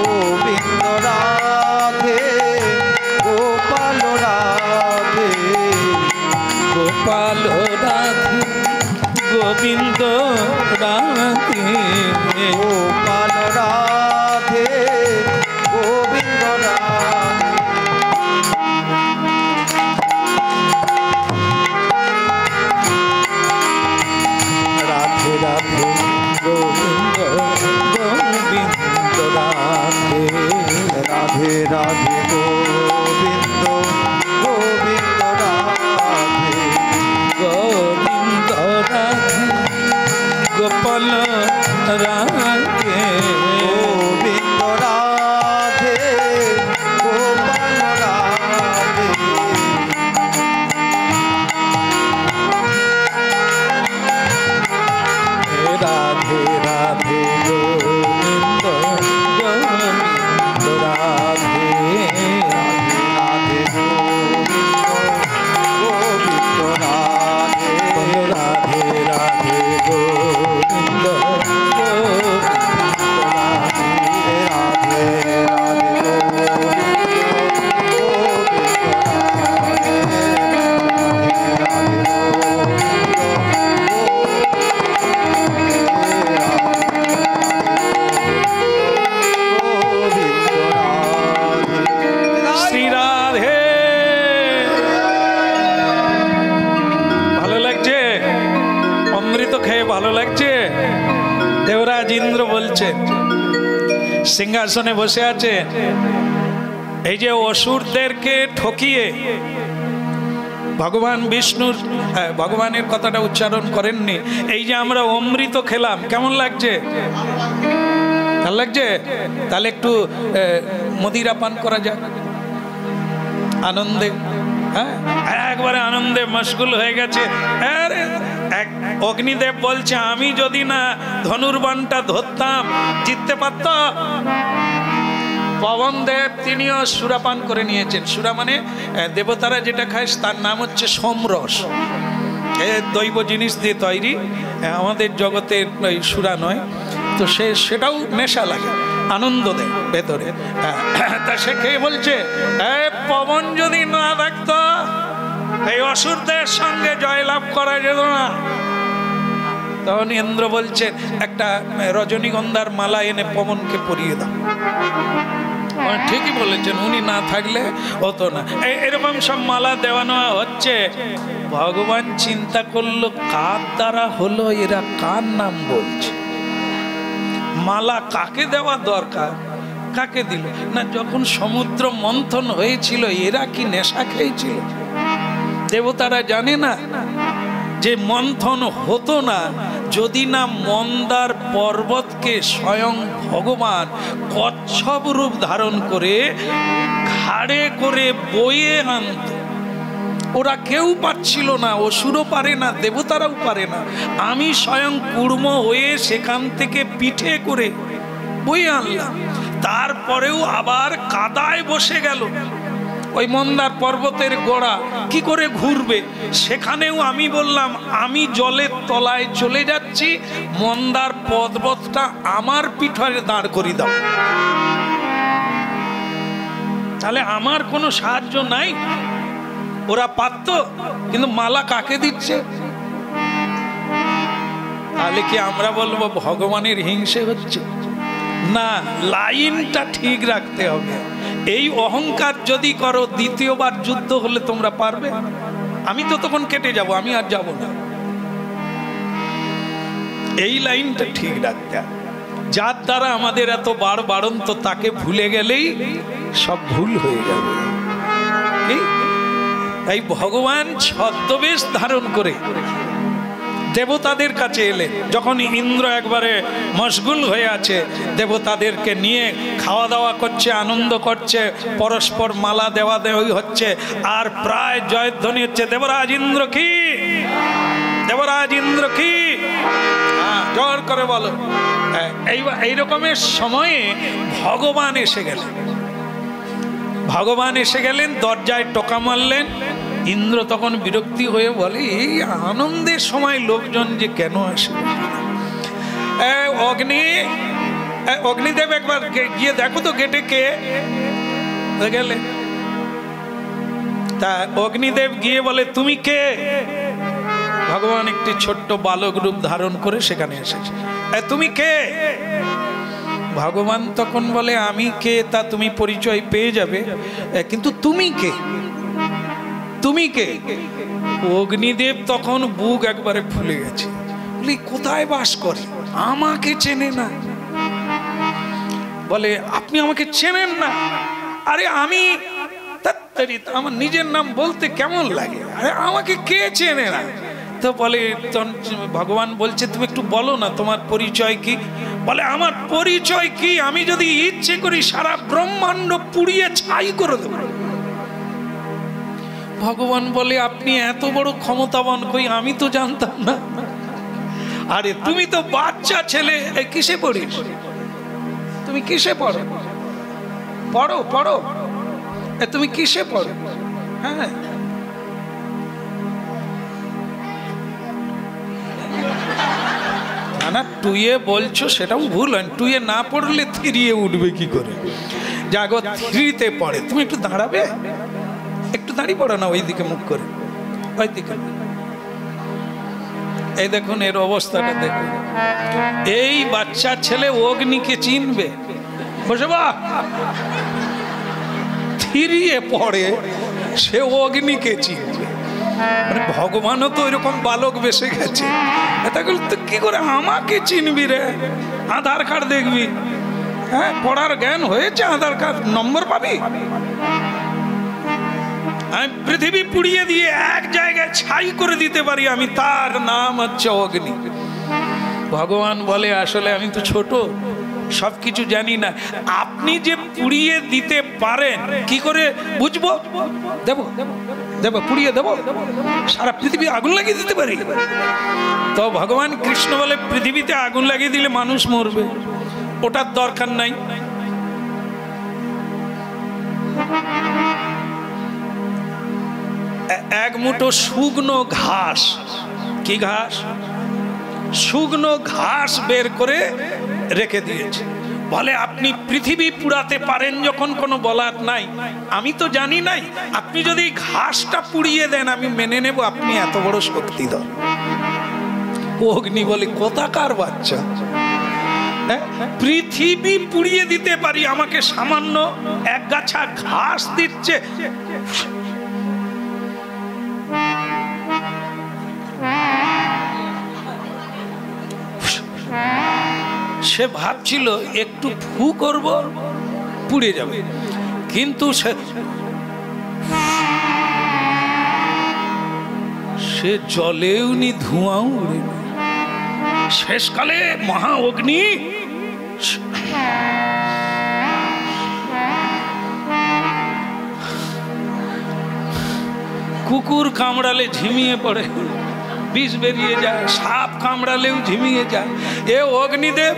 গোবিন্দ রাধে গোপাল রাধে, গোপাল রাধে গোবিন্দ রাধে, গোপাল রাধে গোবিন্দ রাধে। রাধে রাধে গোবিন্দ গোবিন্দ, রাধে রাধে রাধে গোবিন্দ গোবিন্দ, রাধে গোবিন্দ রাধে গোপাল রাধে, গোবিন্দ রাধে গোপাল রাধে, সিংহাসনে বসে আছে। এই যে অসুরদেরকে ঠকিয়ে ভগবান বিষ্ণুর ভগবানের কথাটা উচ্চারণ করেননি। এই যে আমরা অমৃত খেলাম, কেমন লাগছে? ভালো লাগছে? তাহলে একটু মদিরা পান করা যাক আনন্দে। হ্যাঁ, একবারে আনন্দে মশগুল হয়ে গেছে। অগ্নিদেব বলছে, আমি যদি না ধনুর্বাণটা ধরতাম জিততে পারত। পবন দেব তিনিও সুরাপান করে নিয়েছেন। সুরা মানে দেবতারা যেটা খায় তার নাম হচ্ছে সোমরস। দৈব জিনিস দিয়ে তৈরি, আমাদের জগতের সুরা নয়। তো সেটাও নেশা লাগে, আনন্দ দেয় ভেতরে। তা সে খেয়ে বলছে, পবন যদি না থাকতো এই অসুরদের সঙ্গে জয়লাভ করা যেত না। তখন ইন্দ্র বলছে, একটা রজনীগন্ধার মালা এনে পবনকে পরিয়ে দাও। ঠিকই বলেছেন, উনি না থাকলে হতো না। এরকম সব মালা দেওয়ানো হচ্ছে। ভগবান চিন্তা করলো, কার দ্বারা হলো, এরা কার নাম বলছে, মালা কাকে দেওয়া দরকার, কাকে দিল না? যখন সমুদ্র মন্থন হয়েছিল এরা কি নেশা খেয়েছিল? দেবতারা জানে না যে মন্থন হতো না যদি না মন্দার পর্বতকে স্বয়ং ভগবান কচ্ছপ রূপ ধারণ করে ঘাড়ে করে বয়ে আনত। ওরা কেউ পারছিল না, অসুরও পারে না, দেবতারাও পারে না। আমি স্বয়ং কুর্ম হয়ে সেখান থেকে পিঠে করে বয়ে আনলাম। তারপরেও আবার কাদায় বসে গেল। ওই মন্দার পর্বতের গোড়া কি করে ঘুরবে, সেখানেও আমি বললাম আমি জলের তলায় চলে যাচ্ছি, মন্দার পর্বতটা আমার পিঠে দাঁড় করিয়ে দাও। তাহলে আমার কোনো সাহায্য নাই। ওরা পারত, কিন্তু মালা কাকে দিচ্ছে? তাহলে কি আমরা বলবো ভগবানের হিংসে হচ্ছে? না, লাইনটা ঠিক রাখতে হবে। এই অহংকার যদি করো, দ্বিতীয়বার যুদ্ধ হলে তোমরা পারবে? আমি তো তখন কেটে যাব, আমি আর যাব না। এই লাইনটা ঠিক রাখতে হবে। যার দ্বারা আমাদের এত বাড়ন্ত, তাকে ভুলে গেলেই সব ভুল হয়ে যাবে। এই ভগবান ছদ্মবেশ ধারণ করে দেবতাদের কাছে এলেন। যখন ইন্দ্র একবারে মশগুল হয়ে আছে, দেবতাদেরকে নিয়ে খাওয়া দাওয়া করছে, আনন্দ করছে, পরস্পর মালা দেওয়া দেওয়াই হচ্ছে, আর প্রায় জয়ধ্বনি হচ্ছে, দেবরাজ ইন্দ্র কি, দেবরাজ ইন্দ্র কি, জোর করে বলো। এই রকমের সময়ে ভগবান এসে গেলেন। ভগবান এসে গেলেন, দরজায় টোকা মারলেন। ইন্দ্র তখন বিরক্তি হয়ে বলে, এই আনন্দের সময় লোকজন যে কেন আসে? অগ্নিদেব একবার গিয়ে দেখো তো গেটে কে গেলে। তা অগ্নিদেব গিয়ে বলে, তুমি কে? ভগবান একটি ছোট্ট বালক রূপ ধারণ করে সেখানে এসেছে। তুমি কে? ভগবান তখন বলে, আমি কে তা তুমি পরিচয় পেয়ে যাবে, কিন্তু তুমি কে, তুমি কে? অগ্নিদেব তখন বুক একবারে ফুলে গেছে। বলি, কোথায় বাস করে, আমাকে চেনে না? বলে, আপনি আমাকে চেনেন না? আরে আমি আমার নিজের নাম বলতে কেমন লাগে, আরে আমাকে কে চেনে না? তো বলে, ভগবান বলছে, তুমি একটু বলো না তোমার পরিচয় কি? বলে, আমার পরিচয় কি? আমি যদি ইচ্ছে করি সারা ব্রহ্মাণ্ড পুড়িয়ে ছাই করে দেব। ভগবান বলে, আপনি এত বড় ক্ষমতাবান, কই আমি তো জানতাম না। আরে তুমি তো বাচ্চা ছেলে, কিসে পড়িস? তুমি কিসে পড়ো? পড়ো পড়ো, তুমি কিসে পড়ো? হ্যাঁ, না টুয়ে বলছো সেটাও ভুল হয়। টুয়ে না পড়লে থ্রিয়ে উঠবে কি করে? যাগো থ্রিতে পড়ে। তুমি একটু দাঁড়াবে, একটু দাঁড়িয়ে পড়ো না, ওইদিকে মুখ করে, ওইদিকে। এই দেখুন এর অবস্থাটা দেখুন। এই বাচ্চা ছেলে অগ্নিকে চিনবে? বসে বা থ্রিয়ে পড়ে, সে অগ্নিকে চিনবে। মানে ভগবানও তো এরকম বালক বেসে গেছে। এটা তো কি করে আমাকে চিনবি রে? আধার কার্ড দেখবি, হ্যাঁ, পড়ার জ্ঞান হয়েছে, আধার কার্ড নম্বর পাবি। আমি পৃথিবী পুড়িয়ে দিয়ে এক জায়গায় ছাই করে দিতে পারি, আমি তার নাম হচ্ছে অগ্নি। ভগবান বলে আসলে আমি তো ছোট, সবকিছু জানি না। আপনি যে পুড়িয়ে দিতে পারেন কি করে বুঝবো? দেবো দেবো, পুড়িয়ে দেবো, সারা পৃথিবী আগুন লাগিয়ে দিতে পারি। তো ভগবান কৃষ্ণ বলে পৃথিবীতে আগুন লাগিয়ে দিলে মানুষ মরবে, ওটার দরকার নাই। এক মুঠো শুকনো ঘাস, কি ঘাস? শুকনো ঘাস বের করে রেখে দিয়েছে। বলে আপনি পৃথিবী পুড়াতে পারেন যখন কোনো বলার নাই, আমি তো জানি নাই। আপনি যদি ঘাসটা পুড়িয়ে দেন আমি মেনে নেব, আপনি এত বড় শক্তিধর। অগ্নি বলে কোথাকার বাচ্চা, পৃথিবী পুড়িয়ে দিতে পারি, আমাকে সামান্য এক গাছা ঘাস দিচ্ছে। সে ভাবছিল একটু ফু করব পুড়ে যাবে, কিন্তু সে জলেও নি ধোঁয়াও উড়ে। শেষকালে মহা অগ্নি কুকুর কামড়ালে ঝিমিয়ে পড়ে, বিষ বেরিয়ে যায়, সাপ কামড়ালেও ঝিমিয়ে যায়। এ অগ্নিদেব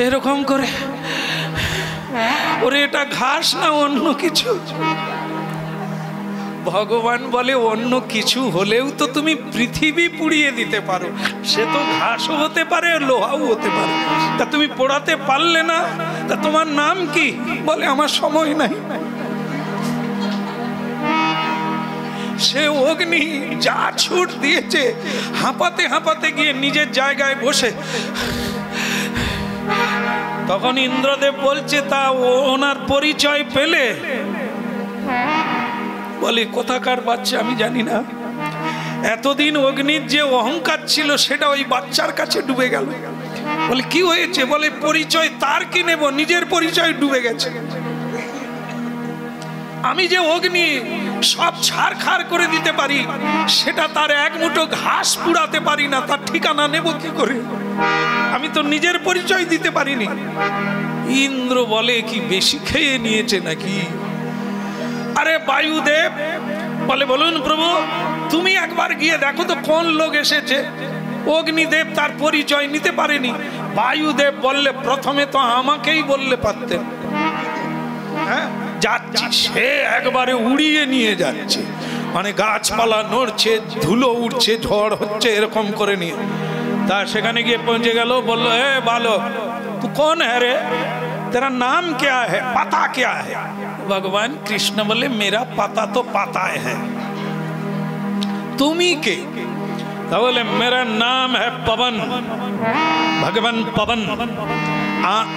এরকম করে, ওরে এটা ঘাস না অন্য কিছু? ভগবান বলে অন্য কিছু হলেও তো তুমি পৃথিবী পুড়িয়ে দিতে পারো, সে তো ঘাসও হতে পারে লোহাও হতে পারে, তা তুমি পোড়াতে পারলে না, তা তোমার নাম কি? বলে আমার সময় নাই। সে অগ্নি যা ছুট দিয়েছে, হাঁপাতে হাঁপাতে গিয়ে নিজের জায়গায় বসে। তখন ইন্দ্রদেব বলছে তা ওনার পরিচয় পেলে? বলে কোথাকার বাচ্চা আমি জানি না। এতদিন অগ্নির যে অহংকার ছিল সেটা ওই বাচ্চার কাছে ডুবে গেল। বলে কি হয়েছে? বলে পরিচয় তার কি নেব, নিজের পরিচয় ডুবে গেছে। আমি যে অগ্নি সব ছারখার করে দিতে পারি, সেটা তার এক মুঠো ঘাস পুড়াতে পারি না, তার ঠিকানা নেব কি করে? আমি তো নিজের পরিচয় দিতে পারিনি। ইন্দ্র বলে কি বেশি খেয়ে নিয়েছে নাকি? আরে বায়ুদেব বলে বলুন প্রভু, তুমি একবার গিয়ে দেখো তো কোন লোক এসেছে। অগ্নিদেব তার পরিচয় নিতে পারেনি। বায়ুদেব বললে প্রথমে তো আমাকেই বললে পারতেন। হ্যাঁ, যাচ্ছি, সে একবারে উড়িয়ে নিয়ে যাচ্ছে, মানে গাছপালা নড়ছে, ধুলো উঠছে, ঝড় হচ্ছে, এরকম করে নিয়ে। তা সেখানে গিয়ে পৌঁছে গেল, বললো এ বালক তু কौन है रे, तेरा नाम क्या है, पता क्या है? भगवान कृष्ण बोले मेरा पता तो पता है, तुम ही के? बोले मेरा नाम है पवन, भगवान पवन।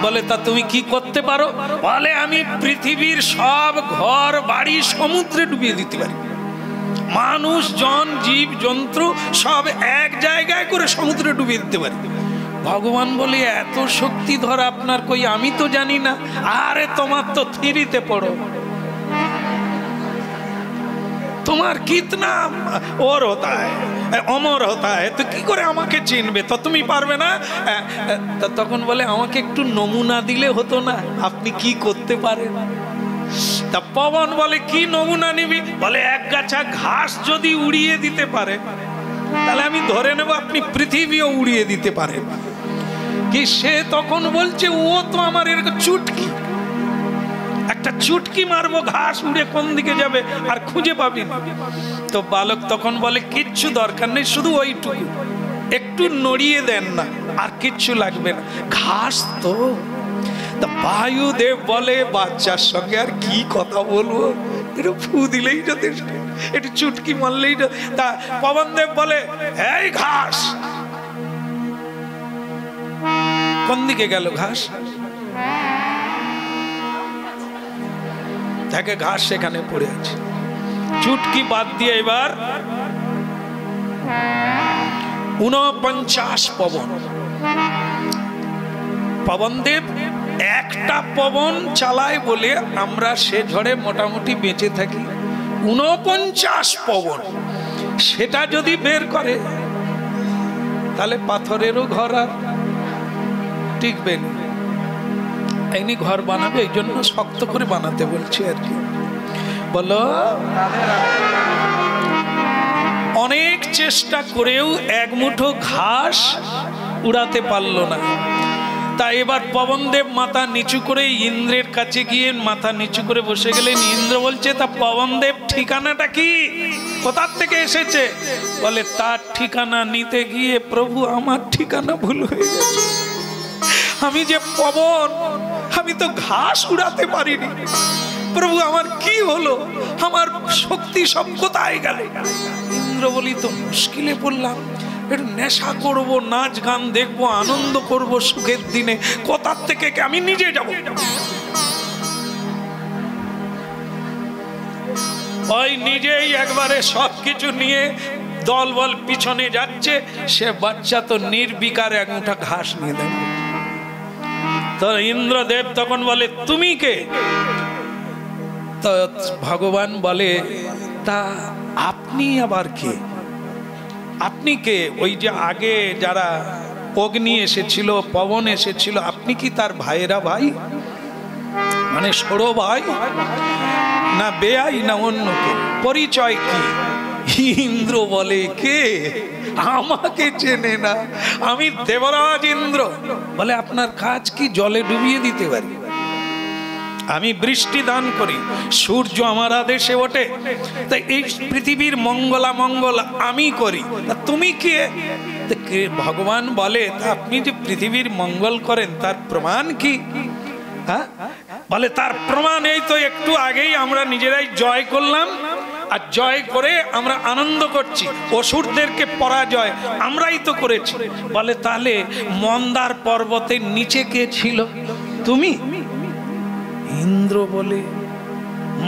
বলে তা তুমি কি করতে পারো? বলে আমি পৃথিবীর সব ঘর বাড়ি সমুদ্রে ডুবিয়ে দিতে পারি, মানুষ জন জীব জন্তু সব এক জায়গায় করে সমুদ্রে ডুবিয়ে দিতে পারি। ভগবান বলে এত শক্তিধর আপনার কই, আমি তো জানি না। আরে তোমার তো থিরিতে পড়ো, তোমার কিতনা ওর হতা है, অমর হতা है, তো কি করে আমাকে চিনবে? তো তুমি পারবে না। তখন বলে আমাকে একটু নমুনা দিলে হতো না, আপনি কি করতে পারেন? তা পবন বলে কি নমুনা নিবি? বলে এক গাছা ঘাস যদি উড়িয়ে দিতে পারে তাহলে আমি ধরে নেব আপনি পৃথিবীও উড়িয়ে দিতে পারেন। কি সে তখন বলছে ও তো আমার এরকম চুটকি, একটা চুটকি মারবো, ঘাস উড়ে কোন দিকে যাবে আর খুঁজে পাবি না। তো বালক তখন বলে কিচ্ছু দরকার নেই, শুধু ওইটুকু একটু নড়িয়ে দেন না, আর কিচ্ছু লাগবে না, ঘাস তো। বায়ুদেব বলে বাচ্চার সঙ্গে আর কি কথা বলবো, একটু ফু দিলেই যথেষ্ট, একটু চুটকি মারলেই। তা পবনদেব বলে এই ঘাস, কোন দিকে গেল ঘাস? তাকে ঘাস সেখানে পড়ে আছে, চুটকি বাদ দিয়ে এবার 49 পবন। পবনদেব একটা পবন চালায় বলে আমরা সে ঝড়ে মোটামুটি বেঁচে থাকি। 49 পবন সেটা যদি বের করে তাহলে পাথরেরও ঘর আর টিকবে না। এমনি ঘর বানাবে, এই জন্য শক্ত করে বানাতে বলছি আর কি। বলো, অনেক চেষ্টা করেও এক মুঠো ঘাস উড়াতে পারলো না। তাই এবার পবনদেব মাথা নিচু করে ইন্দ্রের কাছে গিয়ে মাথা নিচু করে বসে গেলেন। ইন্দ্র বলছে, তা পবনদেব ঠিকানাটা কি, কোথা থেকে এসেছে? বলে, তার ঠিকানা নিতে গিয়ে প্রভু আমার ঠিকানা ভুল হয়ে গেছে। আমি যে পবন, আমি তো ঘাস উড়াতে পারিনি। প্রভু আমার কি হলো, আমার শক্তি সব কোথায় গেল? ইন্দ্র বলি, তো মুশকিলে পড়লাম, একটু নেশা করব, নাচ গান দেখবো, আনন্দ করব সুখের দিনে, কোথার থেকে আমি নিজে যাব। ওই নিজেই একবারে সবকিছু নিয়ে দল বল পিছনে যাচ্ছে। সে বাচ্চা তো নির্বিকার এক মুঠা ঘাস নিয়ে দেয়। তো ইন্দ্রদেব তখন বলে, তুমি কে? তো ভগবান বলে, তা আপনি আবার কে? আপনি কে? ওই যে আগে যারা অগ্নি এসেছিল, পবন এসেছিল, আপনি কি তার ভাইয়েরা ভাই, মানে সরো ভাই, না বেআই, না অন্য কে? পরিচয় কি? ইন্দ্র বলে, কে? আমাকে চেনে না, আমি দেবরাজ ইন্দ্র। বলে, আপনার কাজ কি? জলে ডুবিয়ে দিতে পারি, আমি বৃষ্টি দান করি, সূর্য আমার আদেশে ওঠে, তাই এই পৃথিবীর মঙ্গলা মঙ্গল আমি করি। তুমি কে? ভগবান বলে, আপনি যে পৃথিবীর মঙ্গল করেন তার প্রমাণ কি? হ্যাঁ, বলে, তার প্রমাণ এই তো একটু আগেই আমরা নিজেরাই জয় করলাম, আর জয় করে আমরা আনন্দ করছি। অসুরদেরকে পরাজয় আমরাই তো করেছি। বলে, তাহলে মন্দার পর্বতের নিচে কে ছিল? তুমি? ইন্দ্র বলে,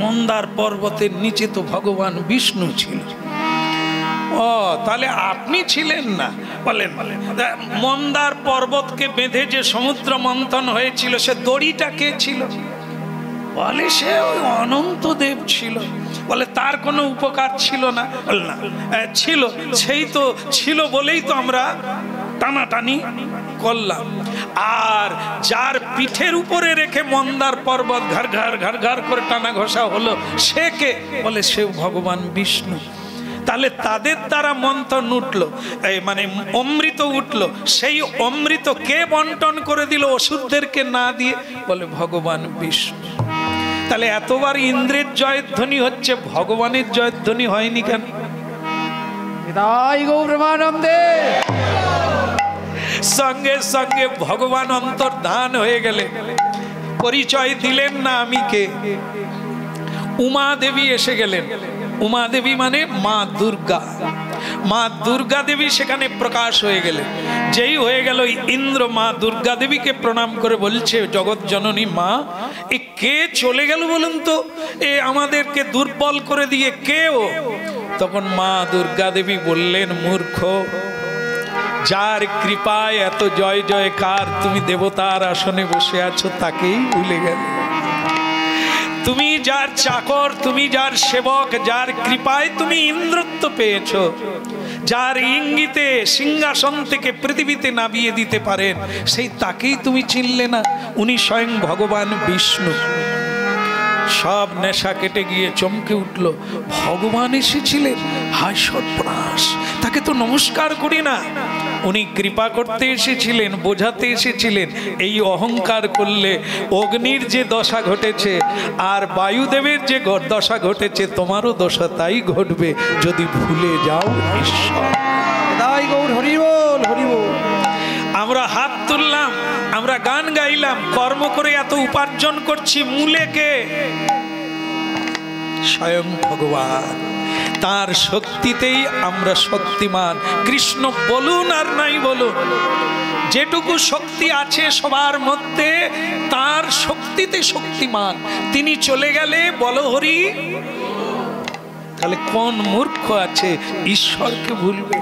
মন্দার পর্বতের নিচে তো ভগবান বিষ্ণু ছিল। ও, তাহলে আপনি ছিলেন না? বলেন, মন্দার পর্বতকে বেঁধে যে সমুদ্র মন্থন হয়েছিল, সে দড়িটা কে ছিল? বলে, সে ওই অনন্ত দেব ছিল। বলে, তার কোনো উপকার ছিল না? না, ছিল। সেই তো ছিল বলেই তো আমরা টানাটানি করলাম। আর যার পিঠের উপরে রেখে মন্দার পর্বত ঘর ঘর ঘর ঘর করে টানা ঘষা হলো, সে কে? বলে, সে ভগবান বিষ্ণু। তাহলে তাদের দ্বারা মন্থন উঠলো, মানে অমৃত উঠলো, সেই অমৃত কে বন্টন করে দিল অসুরদেরকে না দিয়ে? বলে, ভগবান বিষ্ণু। তাহলে এতবার ইন্দ্রের জয়ধ্বনি হচ্ছে, ভগবানের জয়ধ্বনি হয়নি কেন? সঙ্গে সঙ্গে ভগবান অন্তর্ধান হয়ে গেলে পরিচয় দিলেন না আমি কে। উমা দেবী এসে গেলেন। উমা দেবী মানে মা দুর্গা। মা দুর্গা দেবী সেখানে প্রকাশ হয়ে গেলেন। যেই হয়ে গেল, ইন্দ্র মা দুর্গা দেবীকে প্রণাম করে বলছে, জগৎ জননী মা, এ কে চলে গেল বলুন তো, এ আমাদেরকে দুর্বল করে দিয়ে কে ও? তখন মা দুর্গা দেবী বললেন, মূর্খ, যার কৃপায় এত জয় জয়কার, তুমি দেবতার আসনে বসে আছো তাকেই ভুলে গেলে। তুমি যার চাকর, তুমি যার সেবক, যার কৃপায় তুমি ইন্দ্রত্ব পেয়েছো, যার ইঙ্গিতে সিংহাসন থেকে পৃথিবীতে নামিয়ে দিতে পারেন, সেই তাকেই তুমি চিনলে না। উনি স্বয়ং ভগবান বিষ্ণু। সব নেশা কেটে গিয়ে চমকে উঠল, ভগবান এসেছিলেন, হায় সর্বনাশ, তাকে তো নমস্কার করি না। উনি কৃপা করতে এসেছিলেন, বোঝাতে এসেছিলেন। এই অহংকার করলে অগ্নির যে দশা ঘটেছে আর বায়ুদেবের যে দশা ঘটেছে, তোমারও দশা তাই ঘটবে যদি ভুলে যাও ঈশ্বর। তাই গৌর হরি বল, হরি বল। আমরা হাত তুললাম, আমরা গান গাইলাম, কর্ম করে এত উপার্জন করছি, মূলে কে? স্বয়ং ভগবান। তার শক্তিতেই আমরা শক্তিমান। কৃষ্ণ বলুন আর নাই বলুন, যেটুকু শক্তি আছে সবার মধ্যে, তার শক্তিতে শক্তিমান। তিনি চলে গেলে বলো হরি। তাহলে কোন মূর্খ আছে ঈশ্বরকে ভুলবে?